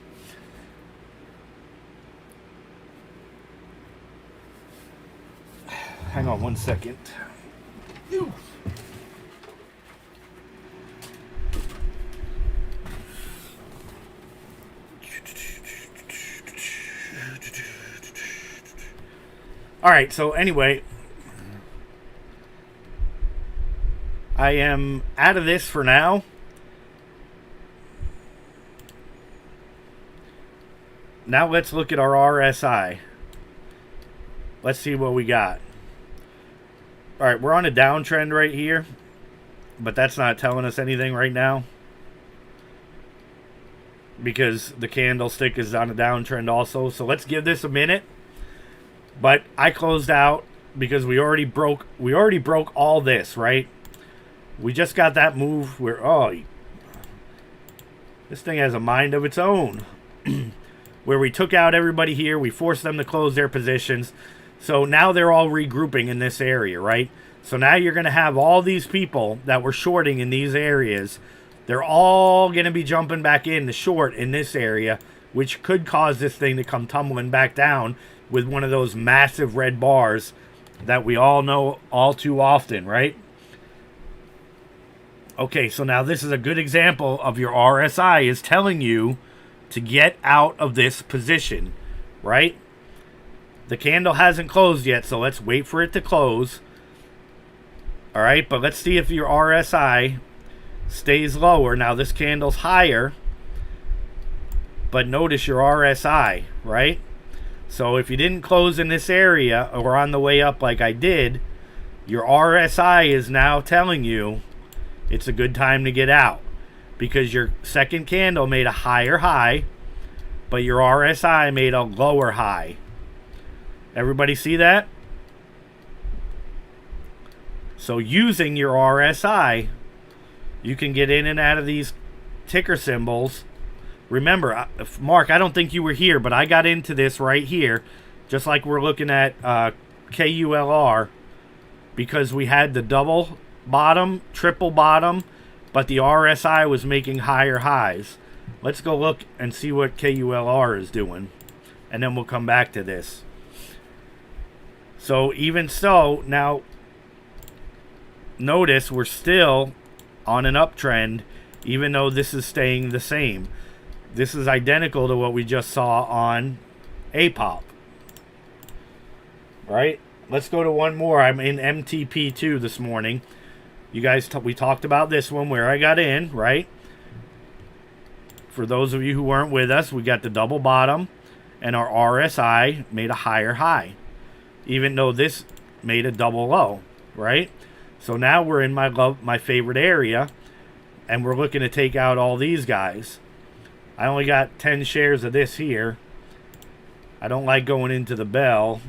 Hang on 1 second. All right, so anyway, I am out of this for now. Now let's look at our RSI. Let's see what we got. All right, we're on a downtrend right here, but that's not telling us anything right now because the candlestick is on a downtrend also. So let's give this a minute. But I closed out because we already broke all this, right? We just got that move where, oh, this thing has a mind of its own. Where we took out everybody here, we forced them to close their positions. So now they're all regrouping in this area, right? So now you're going to have all these people that were shorting in these areas. They're all going to be jumping back in to short in this area, which could cause this thing to come tumbling back down with one of those massive red bars that we all know all too often, right? Okay, so now this is a good example of your RSI is telling you to get out of this position, right? The candle hasn't closed yet, so let's wait for it to close. All right, but let's see if your RSI stays lower. Now this candle's higher, but notice your RSI, right? So if you didn't close in this area or on the way up like I did, your RSI is now telling you it's a good time to get out because your second candle made a higher high, but your RSI made a lower high. Everybody see that? So using your RSI, you can get in and out of these ticker symbols. Remember, Mark, I don't think you were here, but I got into this right here, just like we're looking at KULR, because we had the double bottom, triple bottom, but the RSI was making higher highs. Let's go look and see what KULR is doing, and then we'll come back to this. So even so, now notice we're still on an uptrend, even though this is staying the same. This is identical to what we just saw on APOP. Right? Let's go to one more. I'm in MTP2 this morning. You guys, we talked about this one where I got in, right? for those of you who weren't with us, we got the double bottom, and our RSI made a higher high, even though this made a double low, right? So now we're in my favorite area, and we're looking to take out all these guys. I only got 10 shares of this here. I don't like going into the bell,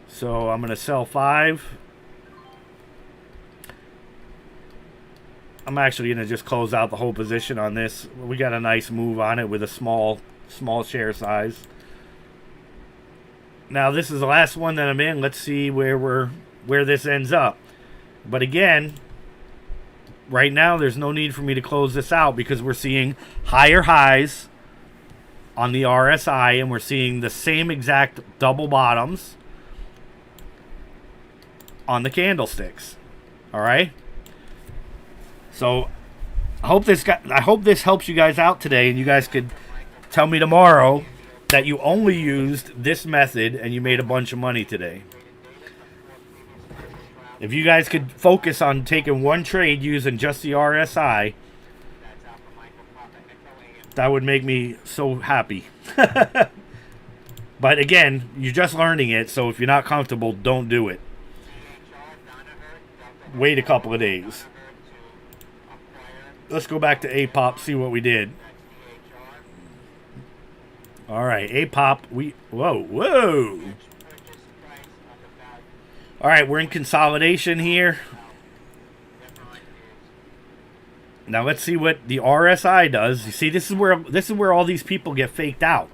so I'm going to sell 5. I'm actually going to just close out the whole position on this. We got a nice move on it with a small share size. Now this is the last one that I'm in. Let's see where this ends up. But again, right now there's no need for me to close this out because we're seeing higher highs on the RSI and we're seeing the same exact double bottoms on the candlesticks. All right? So I hope this helps you guys out today, and you guys could tell me tomorrow that you only used this method and you made a bunch of money today. If you guys could focus on taking one trade using just the RSI, that would make me so happy. But again, you're just learning it, so if you're not comfortable, don't do it. Wait a couple of days. Let's go back to APOP, see what we did. All right, APOP, whoa. All right, we're in consolidation here. Now let's see what the RSI does. You see, this is where all these people get faked out.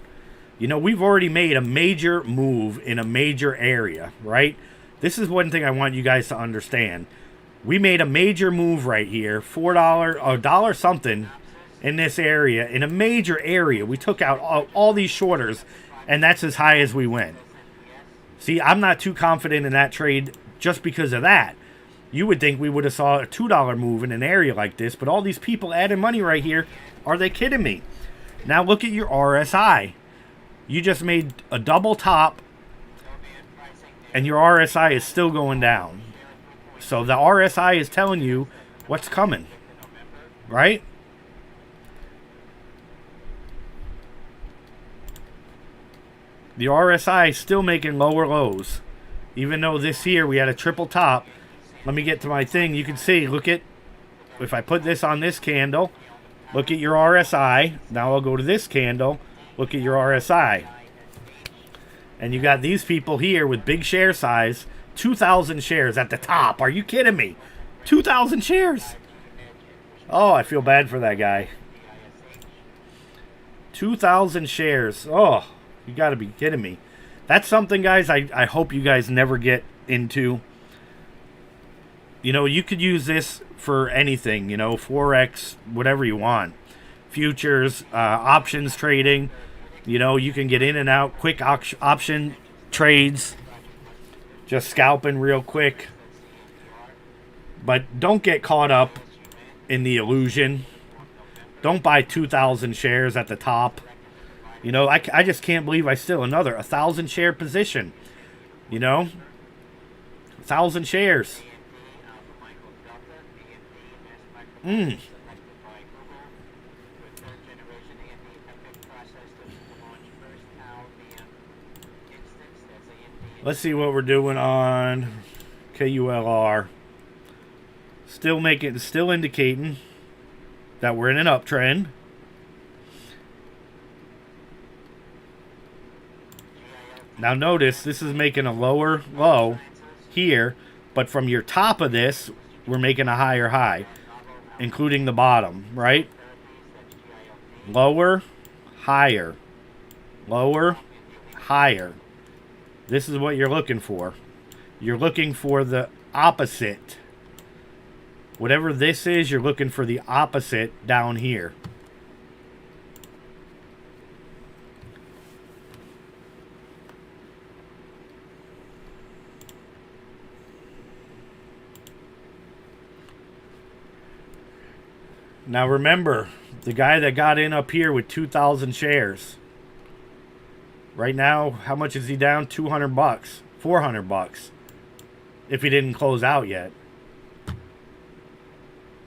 You know, we've already made a major move in a major area, right? This is one thing I want you guys to understand. We made a major move right here, $4 or $1 something in this area, in a major area. We took out all these shorters, and that's as high as we went. See, I'm not too confident in that trade just because of that. You would think we would have saw a $2 move in an area like this, but all these people adding money right here, are they kidding me? Now look at your RSI. You just made a double top, and your RSI is still going down. So the RSI is telling you what's coming, right? The RSI is still making lower lows. Even though this here, we had a triple top. Let me get to my thing. You can see, look at, if I put this on this candle, look at your RSI. Now I'll go to this candle. Look at your RSI. And you got these people here with big share size. 2,000 shares at the top. Are you kidding me? 2,000 shares. Oh, I feel bad for that guy. 2,000 shares. Oh, you got to be kidding me. That's something, guys, I hope you guys never get into. You know, you could use this for anything, you know, Forex, whatever you want. Futures, options trading. You know, you can get in and out, quick option trades. Just scalping real quick. But don't get caught up in the illusion. Don't buy 2,000 shares at the top. You know, I just can't believe I still another 1,000 share position. You know? 1,000 shares. Let's see what we're doing on KULR. Still indicating that we're in an uptrend. Now notice this is making a lower low here, but from your top of this, we're making a higher high, including the bottom, right? Lower, higher. Lower, higher. This is what you're looking for. You're looking for the opposite. Whatever this is, you're looking for the opposite down here. Now remember, the guy that got in up here with 2,000 shares. Right now, how much is he down? 200 bucks. 400 bucks. If he didn't close out yet.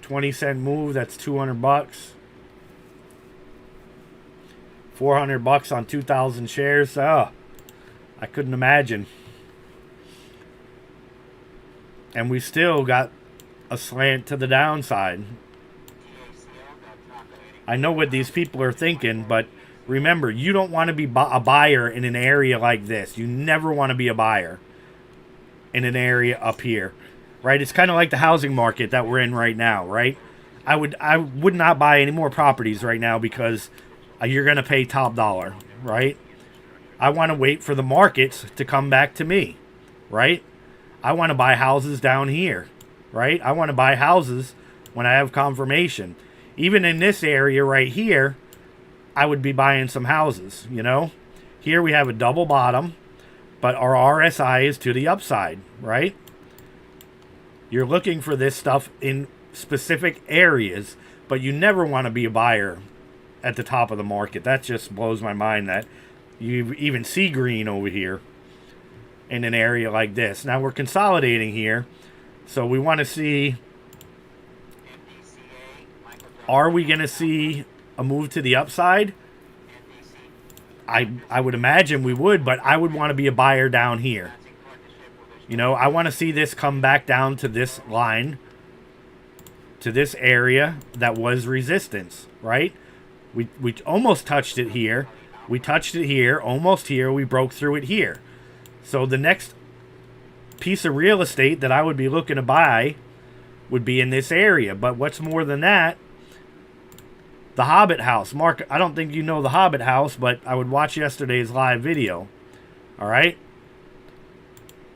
20-cent move, that's 200 bucks. $400 on 2,000 shares. Oh, I couldn't imagine. And we still got a slant to the downside. I know what these people are thinking, but remember, you don't want to be a buyer in an area like this. You never want to be a buyer in an area up here, right? It's kind of like the housing market that we're in right now, right? I would not buy any more properties right now because you're going to pay top dollar, right? I want to wait for the markets to come back to me, right? I want to buy houses down here, right? I want to buy houses when I have confirmation. Even in this area right here, I would be buying some houses, you know? Here we have a double bottom, but our RSI is to the upside, right? You're looking for this stuff in specific areas, but you never want to be a buyer at the top of the market. That just blows my mind that you even see green over here in an area like this. Now we're consolidating here, so we want to see, are we going to see a move to the upside? I would imagine we would, but I would want to be a buyer down here. You know, I want to see this come back down to this line, to this area that was resistance, right? We almost touched it here. We touched it here, almost here. We broke through it here. So the next piece of real estate that I would be looking to buy would be in this area. But what's more than that, the Hobbit House. Mark, I don't think you know the Hobbit House, but I would watch yesterday's live video. All right?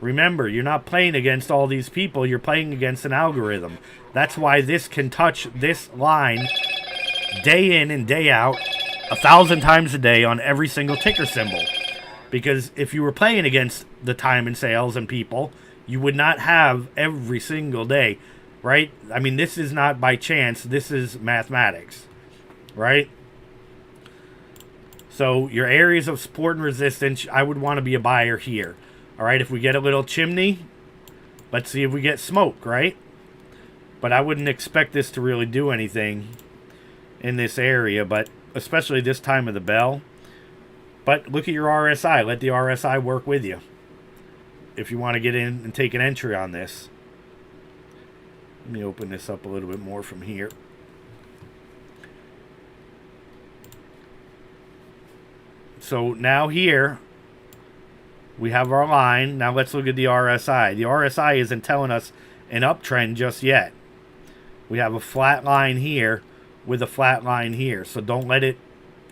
Remember, you're not playing against all these people. You're playing against an algorithm. That's why this can touch this line day in and day out 1,000 times a day on every single ticker symbol. Because if you were playing against the time and sales and people, you would not have every single day, right? I mean, this is not by chance. This is mathematics, right? So your areas of support and resistance, I would want to be a buyer here. All right, if we get a little chimney, let's see if we get smoke, right? But I wouldn't expect this to really do anything in this area, but especially this time of the bell. But look at your RSI. Let the RSI work with you if you want to get in and take an entry on this. Let me open this up a little bit more from here. So now here we have our line. Now let's look at the RSI. The RSI isn't telling us an uptrend just yet. We have a flat line here with a flat line here. So don't let it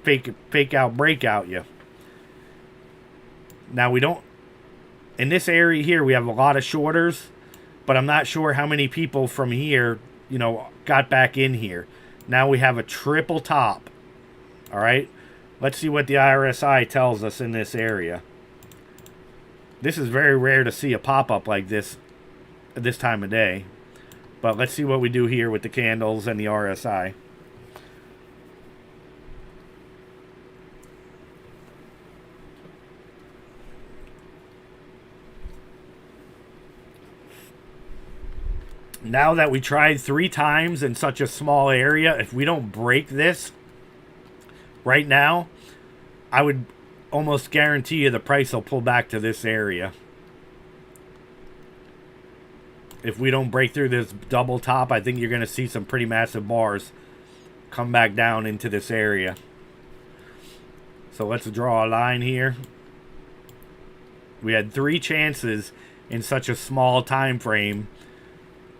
fake out, break out you. Now we don't, in this area here, we have a lot of shorters, but I'm not sure how many people from here, you know, got back in here. Now we have a triple top. All right. Let's see what the RSI tells us in this area. This is very rare to see a pop-up like this at this time of day. But let's see what we do here with the candles and the RSI. Now that we tried 3 times in such a small area, if we don't break this right now, I would almost guarantee you the price will pull back to this area. If we don't break through this double top, I think you're going to see some pretty massive bars come back down into this area. So let's draw a line here. We had 3 chances in such a small time frame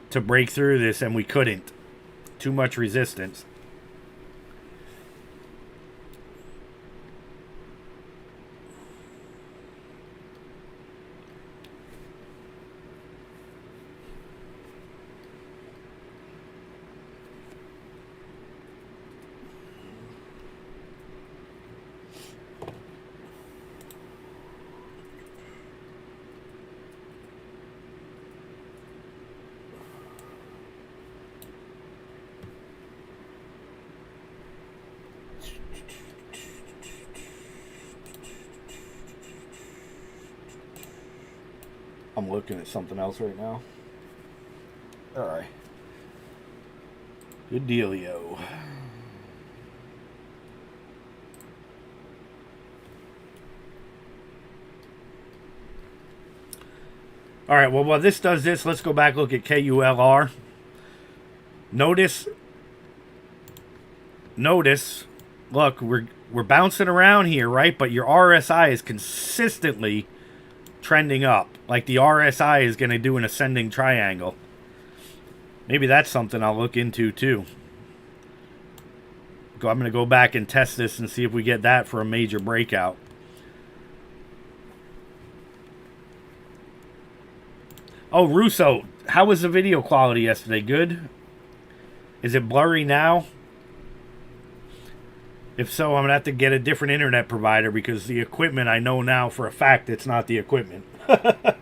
to break through this, and we couldn't. Too much resistance. I'm looking at something else right now. Alright. Good dealio. All right, well, while this does this, let's go back, look at KULR. Notice, look, we're bouncing around here, right? But your RSI is consistently trending up. Like the RSI is going to do an ascending triangle. Maybe that's something I'll look into too. I'm going to go back and test this and see if we get that for a major breakout. Oh, Russo, how was the video quality yesterday? Good? Is it blurry now? If so, I'm going to have to get a different internet provider because the equipment, I know now for a fact it's not the equipment. I'm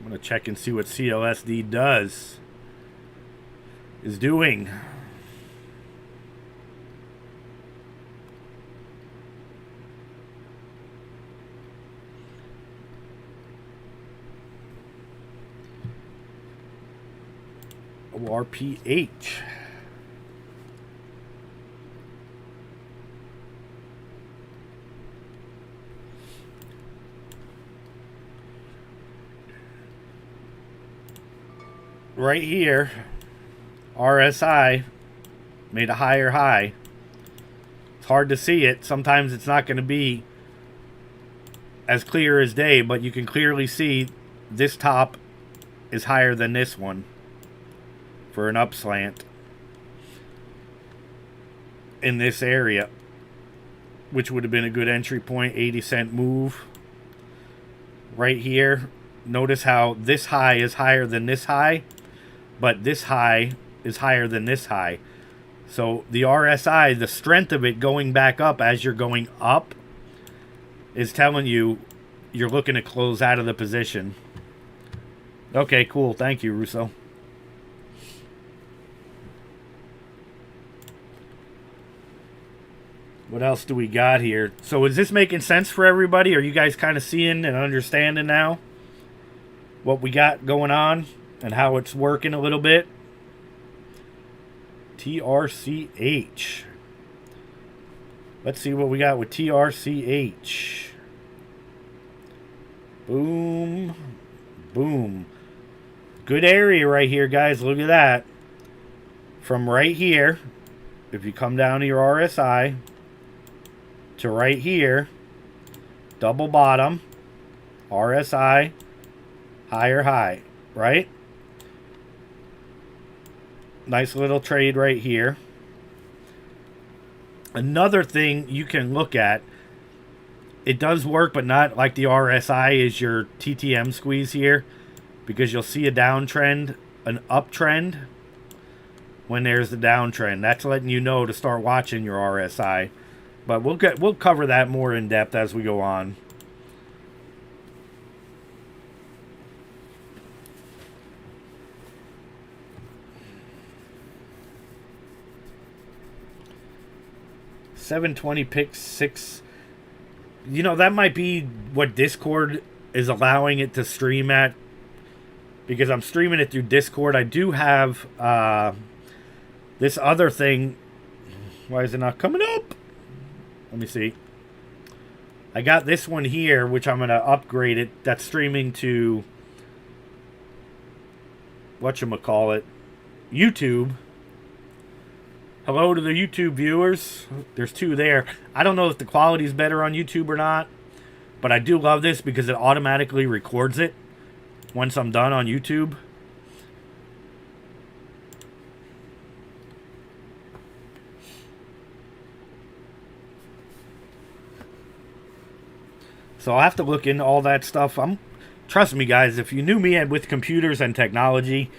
going to check and see what CLSD is doing. ORPH. Right here, RSI made a higher high. It's hard to see it. Sometimes it's not going to be as clear as day, but you can clearly see this top is higher than this one for an upslant in this area, which would have been a good entry point. 80-cent move right here. Notice how this high is higher than this high, but this high is higher than this high. So the RSI, the strength of it going back up as you're going up, is telling you you're looking to close out of the position. Okay, cool. Thank you, Russo. What else do we got here? So is this making sense for everybody? Are you guys kind of seeing and understanding now what we got going on and how it's working a little bit? TRCH. Let's see what we got with TRCH. Boom. Boom. Good area right here, guys. Look at that. From right here, if you come down to your RSI, to right here, double bottom, RSI, higher high, right? Nice little trade right here. Another thing you can look at, it does work, but not like the RSI is your TTM squeeze here, because you'll see a downtrend, an uptrend when there's the downtrend. That's letting you know to start watching your RSI. But we'll cover that more in depth as we go on. $720 You know, that might be what Discord is allowing it to stream at, because I'm streaming it through Discord. I do have this other thing. Why is it not coming up? Let me see. I got this one here, which I'm going to upgrade it. That's streaming to whatchamacallit, YouTube. Hello to the YouTube viewers. There's two there. I don't know if the quality is better on YouTube or not, but I do love this because it automatically records it once I'm done on YouTube. So I'll have to look into all that stuff. Trust me, guys, if you knew me with computers and technology,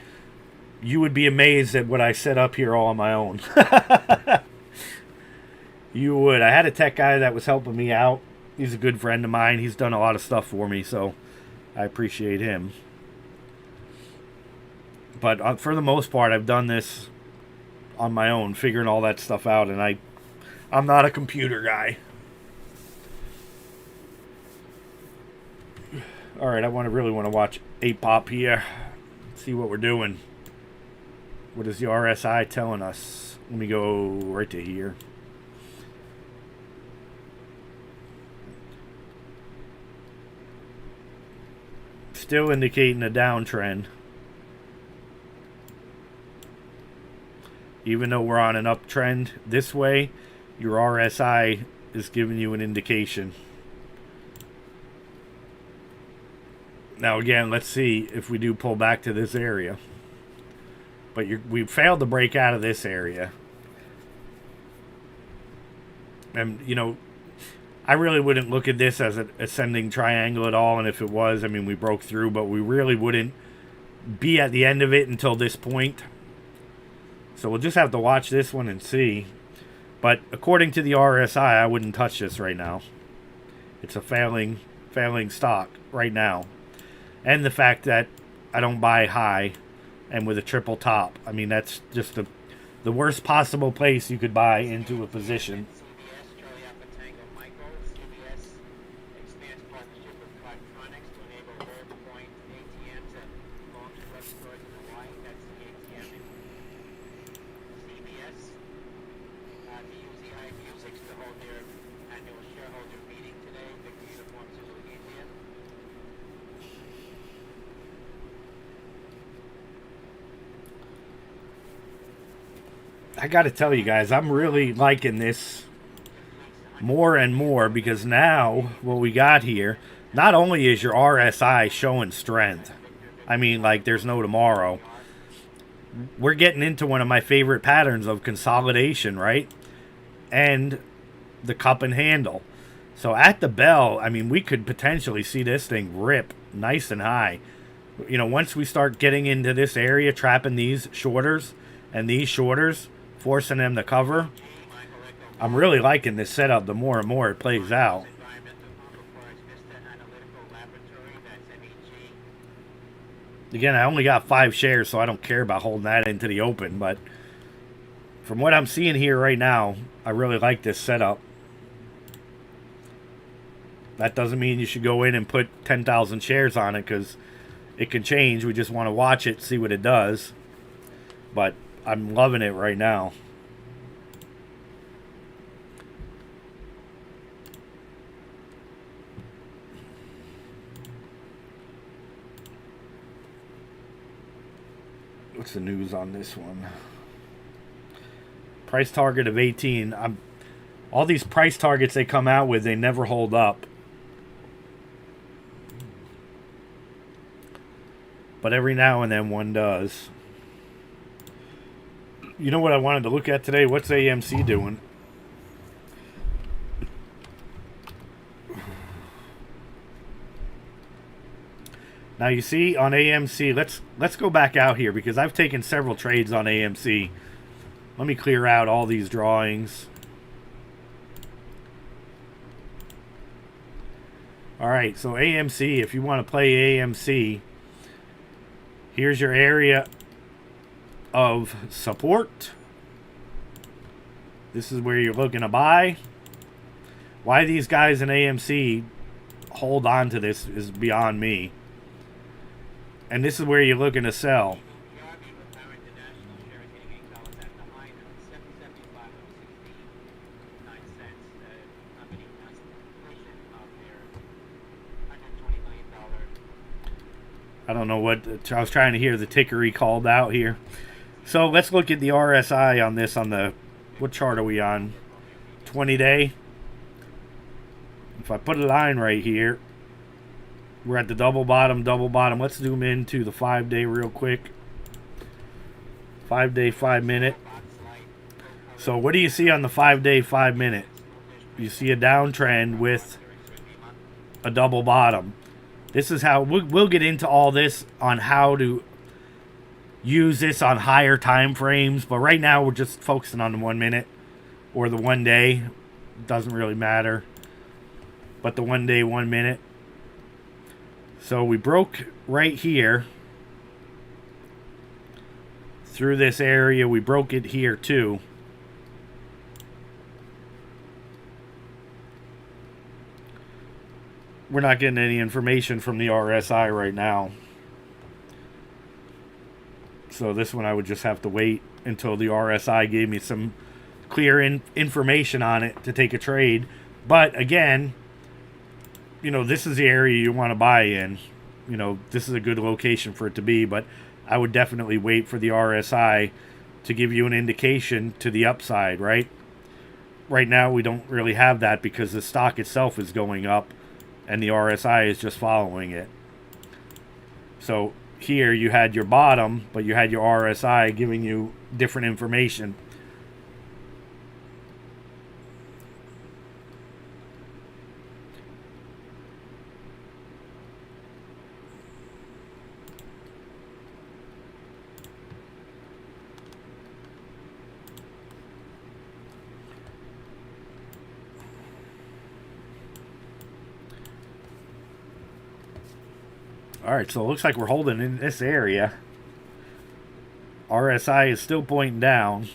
you would be amazed at what I set up here all on my own. You would. I had a tech guy that was helping me out. He's a good friend of mine. He's done a lot of stuff for me, so I appreciate him. But for the most part, I've done this on my own, figuring all that stuff out, and I'm not a computer guy. All right, I really want to watch APOP here. See what we're doing. What is the RSI telling us? Let me go right to here. still indicating a downtrend. Even though we're on an uptrend this way, your RSI is giving you an indication. Now again, let's see if we do pull back to this area. But we failed to break out of this area. And, you know, I really wouldn't look at this as an ascending triangle at all. And if it was, I mean, we broke through, but we really wouldn't be at the end of it until this point. So we'll just have to watch this one and see. But according to the RSI, I wouldn't touch this right now. It's a failing stock right now. And the fact that I don't buy high and with a triple top. I mean, that's just the worst possible place you could buy into a position. CBS, Charlie Alpha Tango Michael. CBS expands partnership with Cardtronics to enable low point ATMs at launch drug stores in Hawaii. That's the ATM in CBS. The UZI Music to hold their annual shareholder meeting today. Victor Uniform Zulu India. I got to tell you guys, I'm really liking this more and more because now what we got here, not only is your RSI showing strength, I mean, like there's no tomorrow. We're getting into one of my favorite patterns of consolidation, right? And the cup and handle. So at the bell, I mean, we could potentially see this thing rip nice and high. You know, once we start getting into this area, trapping these shorters and these shorters, forcing them to cover, I'm really liking this setup the more and more it plays out. Again, I only got 5 shares, so I don't care about holding that into the open, but from what I'm seeing here right now, I really like this setup. That doesn't mean you should go in and put 10,000 shares on it, because it can change. We just want to watch it, see what it does. But I'm loving it right now. What's the news on this one? Price target of 18. All these price targets they come out with, they never hold up. But every now and then one does. You know what I wanted to look at today? What's AMC doing? Now you see on AMC, let's go back out here because I've taken several trades on AMC. Let me clear out all these drawings. All right, so AMC, if you want to play AMC, here's your area of support. This is where you're looking to buy. Why these guys in AMC hold on to this is beyond me. And this is where you're looking to sell. I don't know what, I was trying to hear the ticker he called out here. So let's look at the RSI on this on the, what chart are we on? 20-day. If I put a line right here, we're at the double bottom. Let's zoom into the 5-day real quick. 5-day, 5-minute. So what do you see on the 5-day, 5-minute? You see a downtrend with a double bottom. This is how we'll get into all this on how to use this on higher time frames. But right now we're just focusing on the 1 minute or the 1 day. Doesn't really matter. But the 1 day, 1 minute. So we broke right here through this area. We broke it here too. We're not getting any information from the RSI right now. So this one I would just have to wait until the RSI gave me some clear information on it to take a trade. But again, you know, this is the area you want to buy in. you know, this is a good location for it to be, but I would definitely wait for the RSI to give you an indication to the upside, right? Right now, we don't really have that because the stock itself is going up and the RSI is just following it. So here you had your bottom, but you had your RSI giving you different information. Alright, so it looks like we're holding in this area. RSI is still pointing down.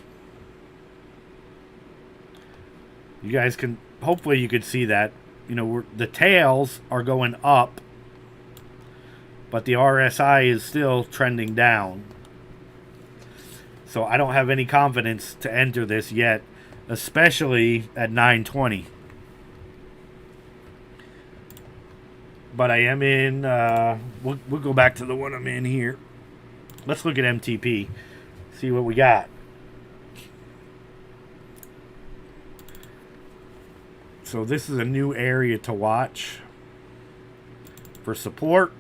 You guys can, hopefully you can see that. You know, the tails are going up, but the RSI is still trending down. So I don't have any confidence to enter this yet, especially at 920. But I am in, we'll go back to the one I'm in here. Let's look at MTP, see what we got. So this is a new area to watch for support.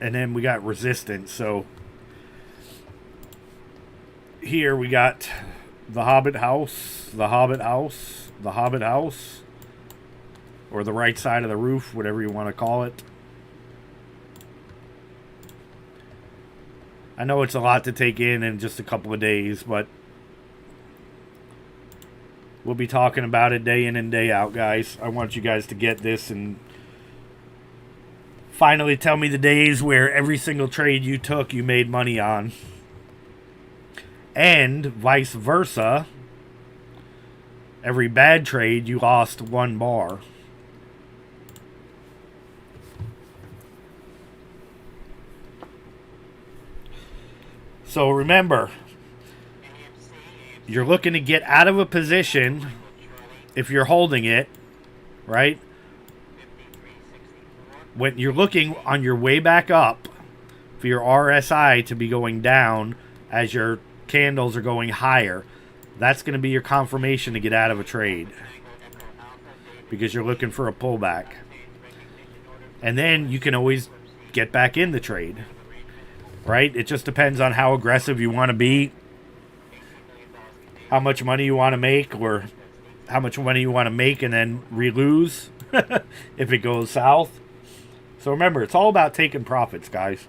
And then we got resistance. So here we got the Hobbit House, the Hobbit House, the Hobbit House. Or the right side of the roof, whatever you want to call it. I know it's a lot to take in just a couple of days, but we'll be talking about it day in and day out, guys. I want you guys to get this and finally tell me the days where every single trade you took, you made money on. And vice versa, every bad trade, you lost 1 bar. So remember, you're looking to get out of a position if you're holding it, right? When you're looking on your way back up for your RSI to be going down as your candles are going higher, that's going to be your confirmation to get out of a trade because you're looking for a pullback. And then you can always get back in the trade. Right? It just depends on how aggressive you want to be, how much money you want to make, or how much money you want to make and then re-lose if it goes south. So remember, it's all about taking profits, guys.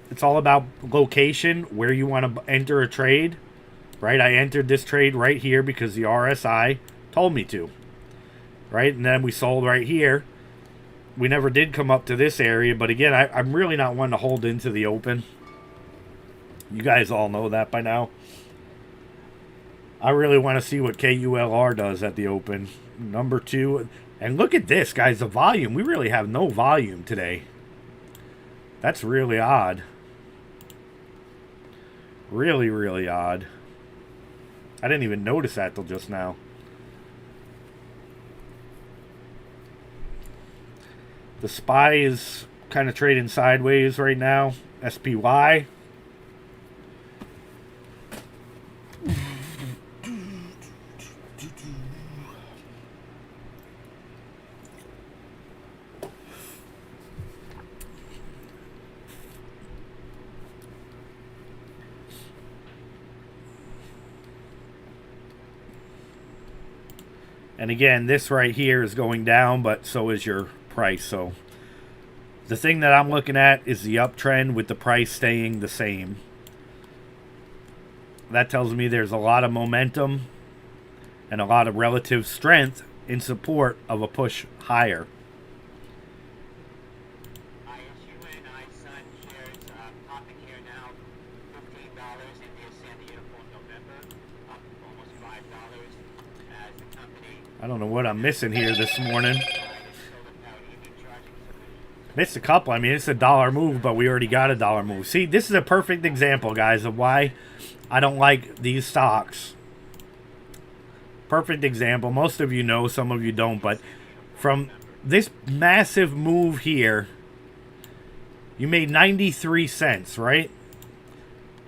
It's all about location, where you want to enter a trade. Right? I entered this trade right here because the RSI told me to. Right? And then we sold right here. We never did come up to this area, but again, I'm really not one to hold into the open. You guys all know that by now. I really want to see what KULR does at the open. Number 2. And look at this, guys, the volume. We really have no volume today. That's really odd. Really, really odd. I didn't even notice that till just now. The SPY is kind of trading sideways right now. SPY. And again, this right here is going down, but so is your price. So the thing that I'm looking at is the uptrend with the price staying the same. That tells me there's a lot of momentum and a lot of relative strength in support of a push higher. ISUN, iSun shares popping here now, $15 in the Ascend Uniform November, up almost $5 as the company. I don't know what I'm missing here this morning. Missed a couple. I mean, it's a dollar move, but we already got a dollar move. See, this is a perfect example, guys, of why I don't like these stocks. Perfect example. Most of you know, some of you don't, but from this massive move here, you made 93 cents, right?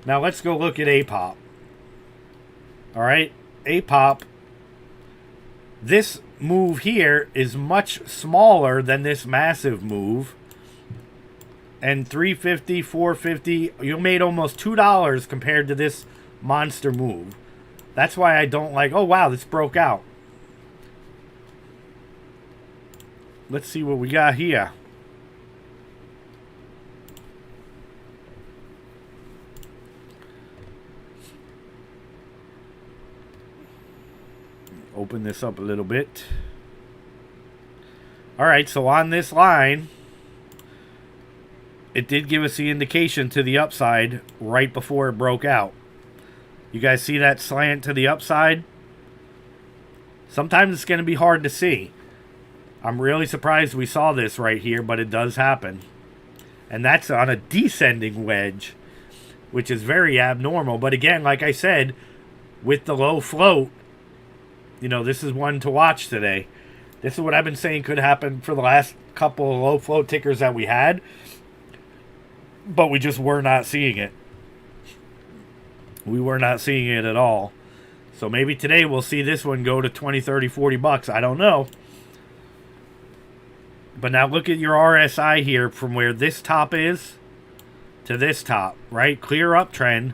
Now let's go look at APOP. All right, APOP. This move here is much smaller than this massive move. And 350, 450, you made almost $2 compared to this monster move. That's why I don't like, oh wow, this broke out. Let's see what we got here. Open this up a little bit. Alright, so on this line, it did give us the indication to the upside right before it broke out. You guys see that slant to the upside? Sometimes it's going to be hard to see. I'm really surprised we saw this right here, but it does happen. And that's on a descending wedge, which is very abnormal. But again, like I said, with the low float, you know, this is one to watch today. This is what I've been saying could happen for the last couple of low float tickers that we had. But we just were not seeing it. We were not seeing it at all. So maybe today we'll see this one go to 20, 30, 40 bucks. I don't know. But now look at your RSI here from where this top is to this top, right? Clear uptrend,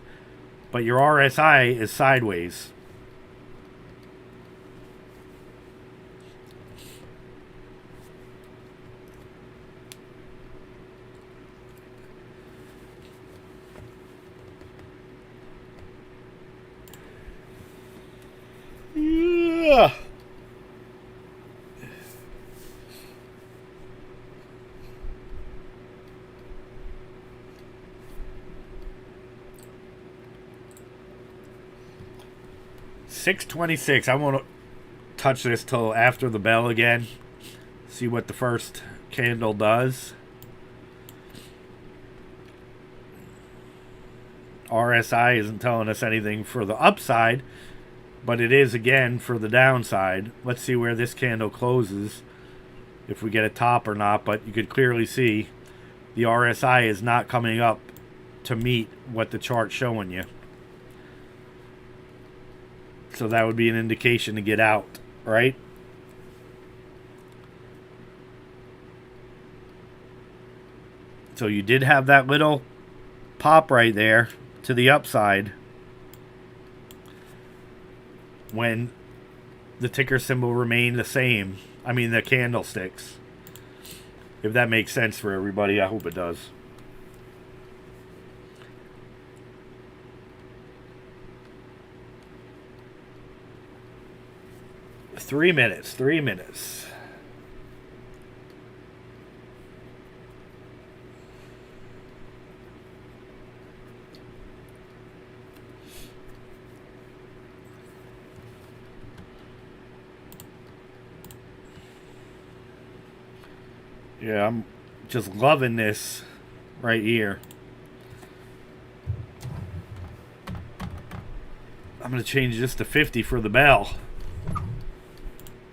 but your RSI is sideways. Yeah. $6.26. I won't touch this till after the bell again. See what the first candle does. RSI isn't telling us anything for the upside, but it is again for the downside. Let's see where this candle closes, if we get a top or not. But you could clearly see the RSI is not coming up to meet what the chart's showing you. So that would be an indication to get out, right? So you did have that little pop right there to the upside when the ticker symbol remained the same. I mean, the candlesticks. If that makes sense for everybody, I hope it does. Three minutes. Yeah, I'm just loving this right here. I'm going to change this to 50 for the bell.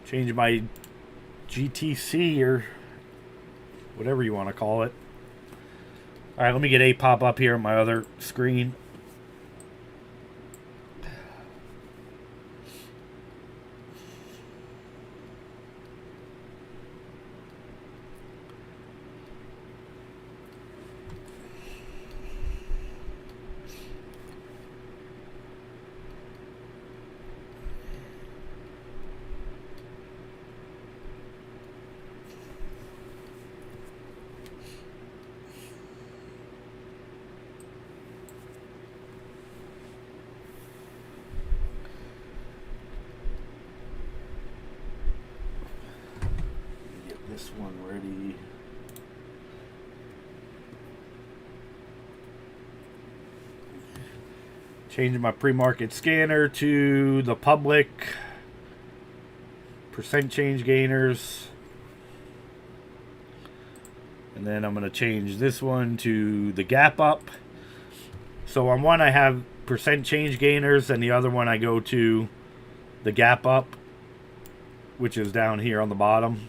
Change my GTC or whatever you want to call it. Alright, let me get APOP up here on my other screen. This one ready. Changing my pre-market scanner to the public percent change gainers, and then I'm going to change this one to the gap up. So on one I have percent change gainers, and the other one I go to the gap up, which is down here on the bottom.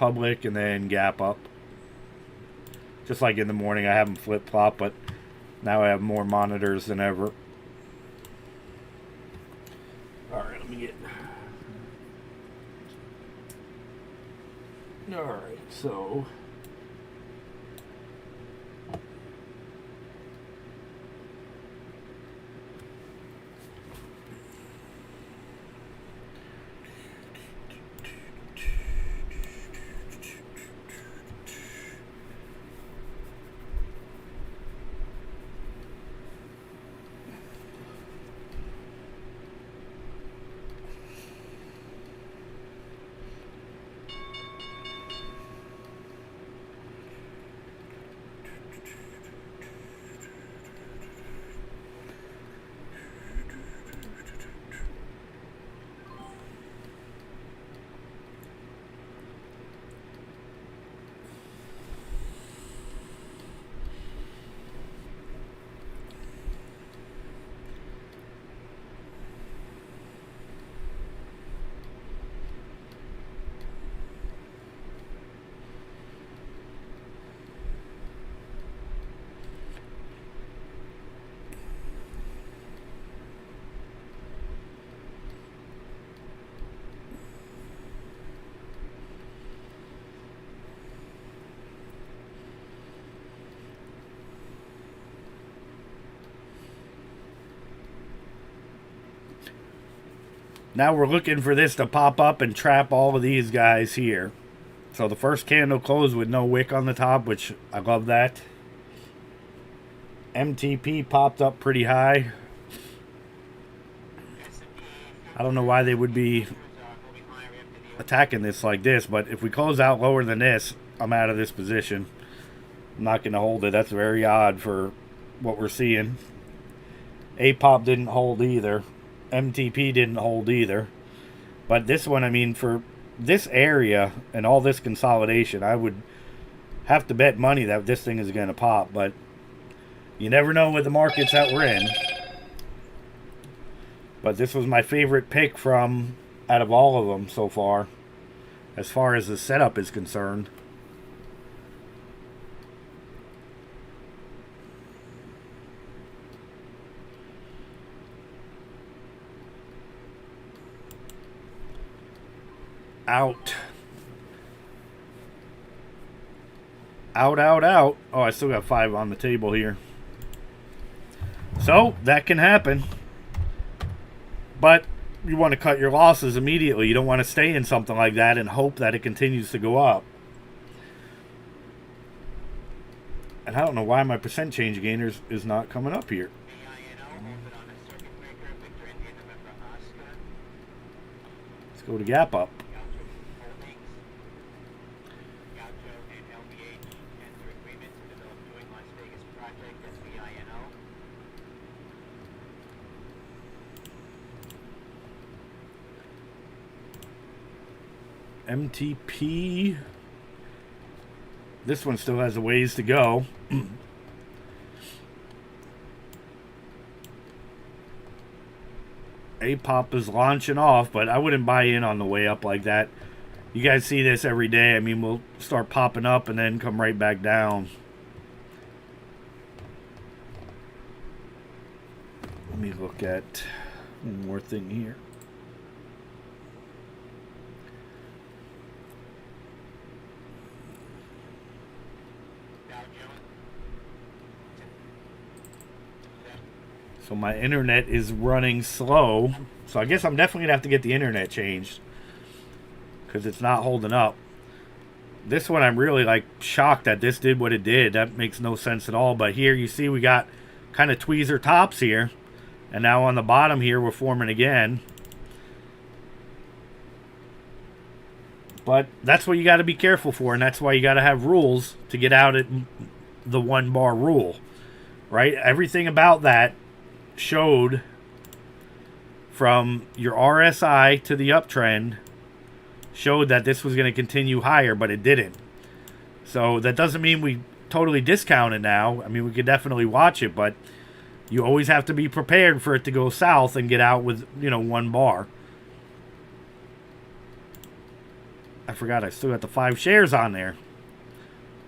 public, and then gap up. Just like in the morning, I have them flip-flop, but now I have more monitors than ever. Alright, let me get... Alright, so... Now we're looking for this to pop up and trap all of these guys here. So the first candle closed with no wick on the top, which I love that. MTP popped up pretty high. I don't know why they would be attacking this like this, but if we close out lower than this, I'm out of this position. I'm not going to hold it. That's very odd for what we're seeing. APOP didn't hold either. MTP didn't hold either. But this one, I mean, for this area and all this consolidation, I would have to bet money that this thing is going to pop. But you never know with the markets that we're in. But this was my favorite pick from out of all of them so far as the setup is concerned. Out. Out. Oh, I still got 5 on the table here. So, that can happen. But you want to cut your losses immediately. You don't want to stay in something like that and hope that it continues to go up. And I don't know why my percent change gainer is not coming up here. Let's go to gap up. MTP. This one still has a ways to go. APOP is launching off, but I wouldn't buy in on the way up like that. You guys see this every day. I mean, we'll start popping up and then come right back down. Let me look at one more thing here. So my internet is running slow. So I guess I'm definitely going to have to get the internet changed, because it's not holding up. This one I'm really like shocked that this did what it did. That makes no sense at all. But here you see we got kind of tweezer tops here. And now on the bottom here we're forming again. But that's what you got to be careful for. And that's why you got to have rules to get out at the 1 bar rule. Right? Everything about that showed from your RSI to the uptrend showed that this was going to continue higher, but it didn't. So that doesn't mean we totally discount it now. I mean, we could definitely watch it, but you always have to be prepared for it to go south and get out with, 1 bar. I forgot I still got the 5 shares on there.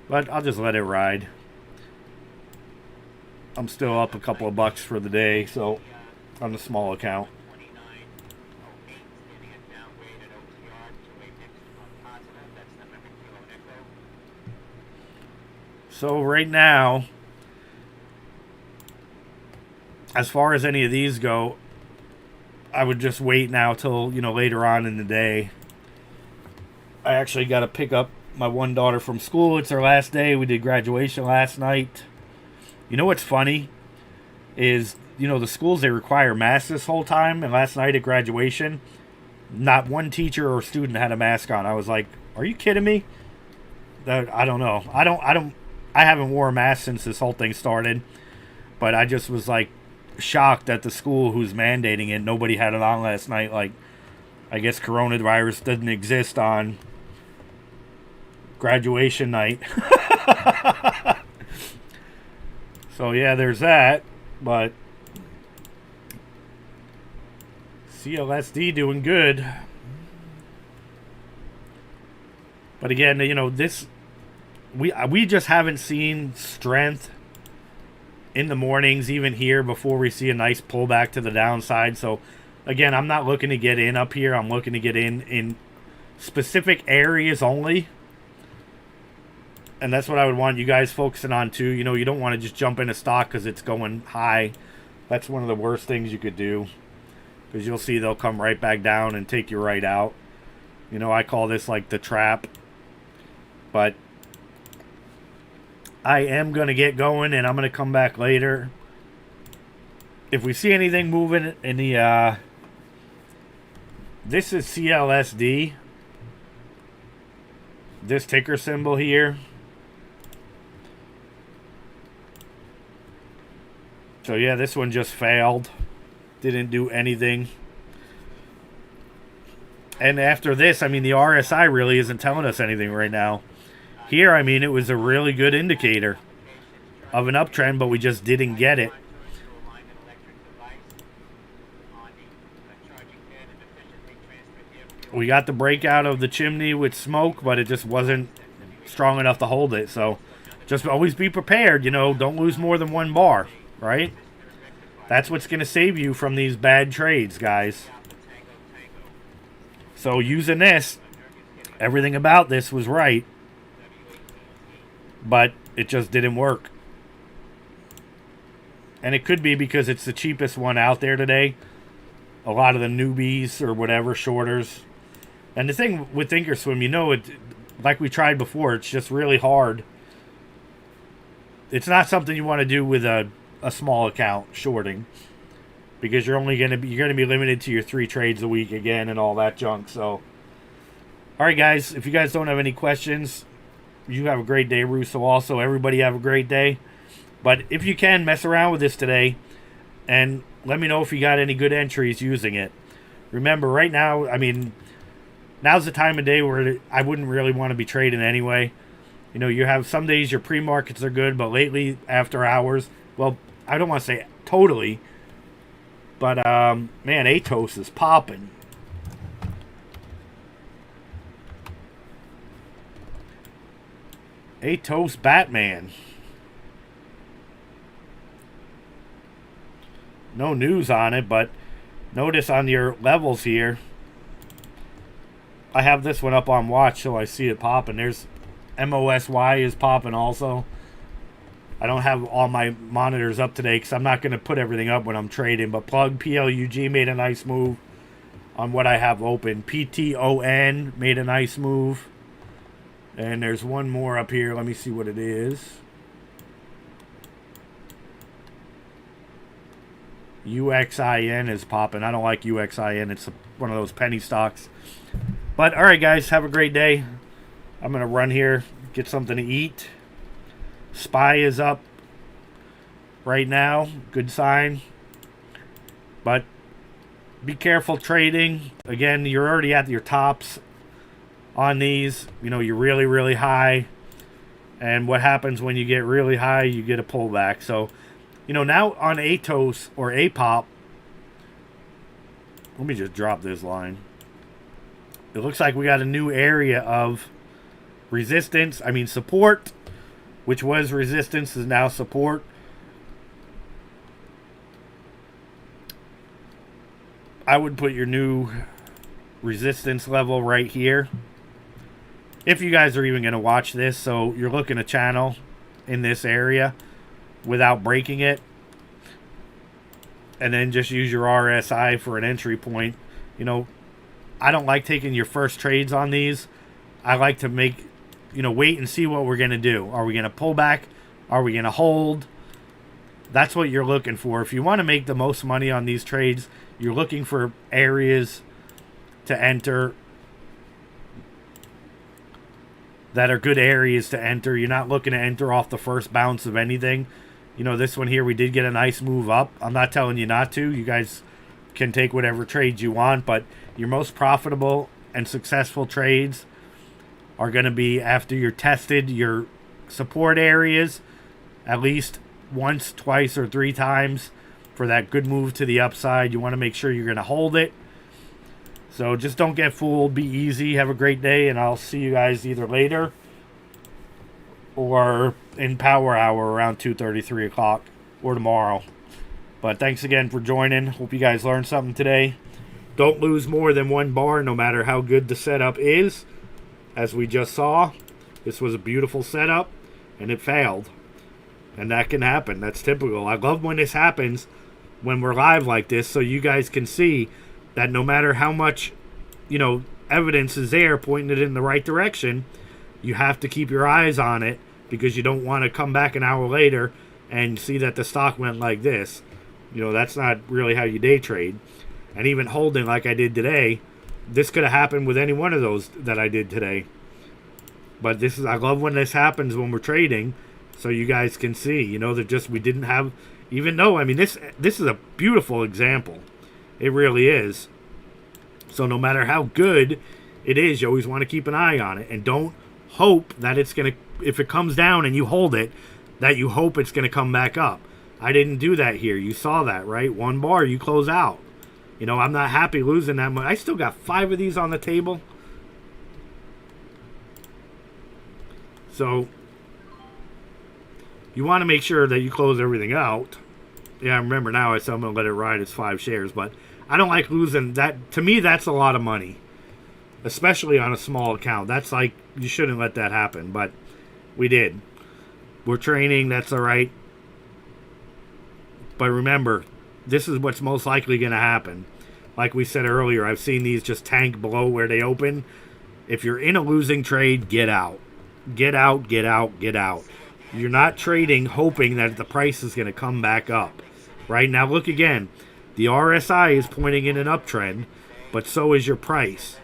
But I'll just let it ride. I'm still up a couple of bucks for the day, so on the small account. 2908, standing at downgrade at OTR to a mixed positive. That's November Kilo Echo. So right now, as far as any of these go, I would just wait now till, later on in the day. I actually got to pick up my one daughter from school. It's her last day. We did graduation last night. You know what's funny is, the schools, they require masks this whole time. And last night at graduation, not one teacher or student had a mask on. I was like, are you kidding me? I don't know. I haven't worn a mask since this whole thing started. But I just was like shocked that the school who's mandating it, nobody had it on last night. Like, I guess coronavirus doesn't exist on graduation night. So yeah, there's that. But CLSD doing good. But again, this we just haven't seen strength in the mornings, even here, before we see a nice pullback to the downside. So again, I'm not looking to get in up here. I'm looking to get in specific areas only. And that's what I would want you guys focusing on too. You don't want to just jump in a stock because it's going high. That's one of the worst things you could do, because you'll see they'll come right back down and take you right out. I call this like the trap. But I am going to get going, and I'm going to come back later. If we see anything moving in the... this is CLSD. This ticker symbol here. So yeah, this one just failed. Didn't do anything. And after this, the RSI really isn't telling us anything right now. Here, it was a really good indicator of an uptrend, but we just didn't get it. We got the breakout of the chimney with smoke, but it just wasn't strong enough to hold it. So just always be prepared, don't lose more than 1 bar, right? That's what's going to save you from these bad trades, guys. So using this, everything about this was right, but it just didn't work. And it could be because it's the cheapest one out there today. A lot of the newbies or whatever, shorters. And the thing with Thinkorswim, it, like we tried before, it's just really hard. It's not something you want to do with a small account shorting, because you're going to be limited to your 3 trades a week again and all that junk. So, all right, guys, if you guys don't have any questions, you have a great day, Russo. Also, everybody have a great day. But if you can, mess around with this today, and let me know if you got any good entries using it. Remember, right now, now's the time of day where I wouldn't really want to be trading anyway. You have some days your pre-markets are good, but lately, after hours, well, I don't want to say totally, but, man, Atos is popping. Atos Batman. No news on it, but notice on your levels here, I have this one up on watch so I see it popping. There's MOSY is popping also. I don't have all my monitors up today because I'm not going to put everything up when I'm trading, but Plug PLUG made a nice move on what I have open. PTON made a nice move. And there's one more up here. Let me see what it is. UXIN is popping. I don't like UXIN. It's one of those penny stocks. But, all right, guys, have a great day. I'm going to run here, get something to eat. SPY is up right now. Good sign. But be careful trading. Again, you're already at your tops on these. You're really, really high. And what happens when you get really high, you get a pullback. So, now on Atos or APOP, let me just drop this line. it looks like we got a new area of resistance. I mean, support, which was resistance, is now support. I would put your new resistance level right here. If you guys are even going to watch this, so you're looking to channel in this area without breaking it. And then just use your RSI for an entry point. You know, I don't like taking your first trades on these. I like to make, wait and see what we're going to do. Are we going to pull back? Are we going to hold? That's what you're looking for. If you want to make the most money on these trades, you're looking for areas to enter that are good areas to enter. You're not looking to enter off the first bounce of anything. This one here, we did get a nice move up. I'm not telling you not to. You guys can take whatever trades you want, but your most profitable and successful trades are going to be after you're tested your support areas at least once, twice, or 3 times for that good move to the upside. You want to make sure you're going to hold it. So just don't get fooled. Be easy. Have a great day, and I'll see you guys either later or in Power Hour around 2:30, 3 o'clock, or tomorrow. But thanks again for joining. Hope you guys learned something today. Don't lose more than 1 bar, no matter how good the setup is. As we just saw, this was a beautiful setup, and it failed. And that can happen. That's typical. I love when this happens when we're live like this, so you guys can see that no matter how much, evidence is there pointing it in the right direction, you have to keep your eyes on it, because you don't want to come back an hour later and see that the stock went like this. That's not really how you day trade. And even holding like I did today, this could have happened with any one of those that I did today. But I love when this happens when we're trading, so you guys can see, that we didn't have, even though, this is a beautiful example. It really is. So no matter how good it is, you always want to keep an eye on it. And don't hope that it's going to, if it comes down and you hold it, that you hope it's going to come back up. I didn't do that here. You saw that, right? 1 bar, you close out. I'm not happy losing that much. I still got 5 of these on the table. So you want to make sure that you close everything out. Yeah, I remember now I said I'm going to let it ride as 5 shares, but I don't like losing that. To me, that's a lot of money, especially on a small account. That's like, you shouldn't let that happen, but we did. We're training, that's all right. But remember, this is what's most likely going to happen. Like we said earlier, I've seen these just tank below where they open. If you're in a losing trade, get out. Get out, get out, get out. You're not trading hoping that the price is going to come back up. Right now, look again. The RSI is pointing in an uptrend, but so is your price.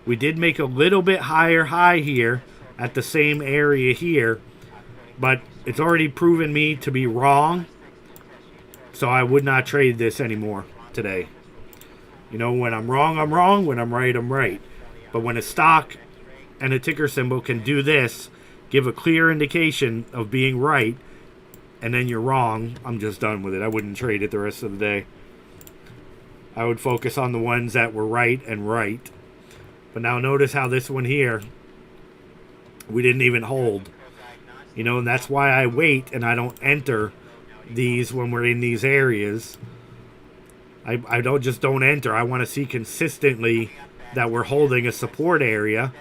We did make a little bit higher high here at the same area here, but it's already proven me to be wrong, so I would not trade this anymore today. When I'm wrong, I'm wrong. When I'm right, I'm right. But when a stock and a ticker symbol can do this, give a clear indication of being right, and then you're wrong, I'm just done with it. I wouldn't trade it the rest of the day. I would focus on the ones that were right and right. But now notice how this one here, we didn't even hold. And that's why I wait and I don't enter these when we're in these areas. I don't enter. I want to see consistently that we're holding a support area,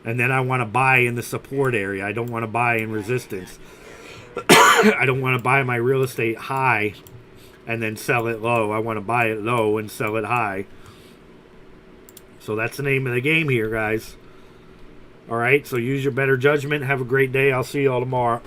and then I want to buy in the support area. I don't want to buy in resistance. I don't want to buy my real estate high and then sell it low. I want to buy it low and sell it high. So that's the name of the game here, guys. All right, so use your better judgment. Have a great day. I'll see you all tomorrow.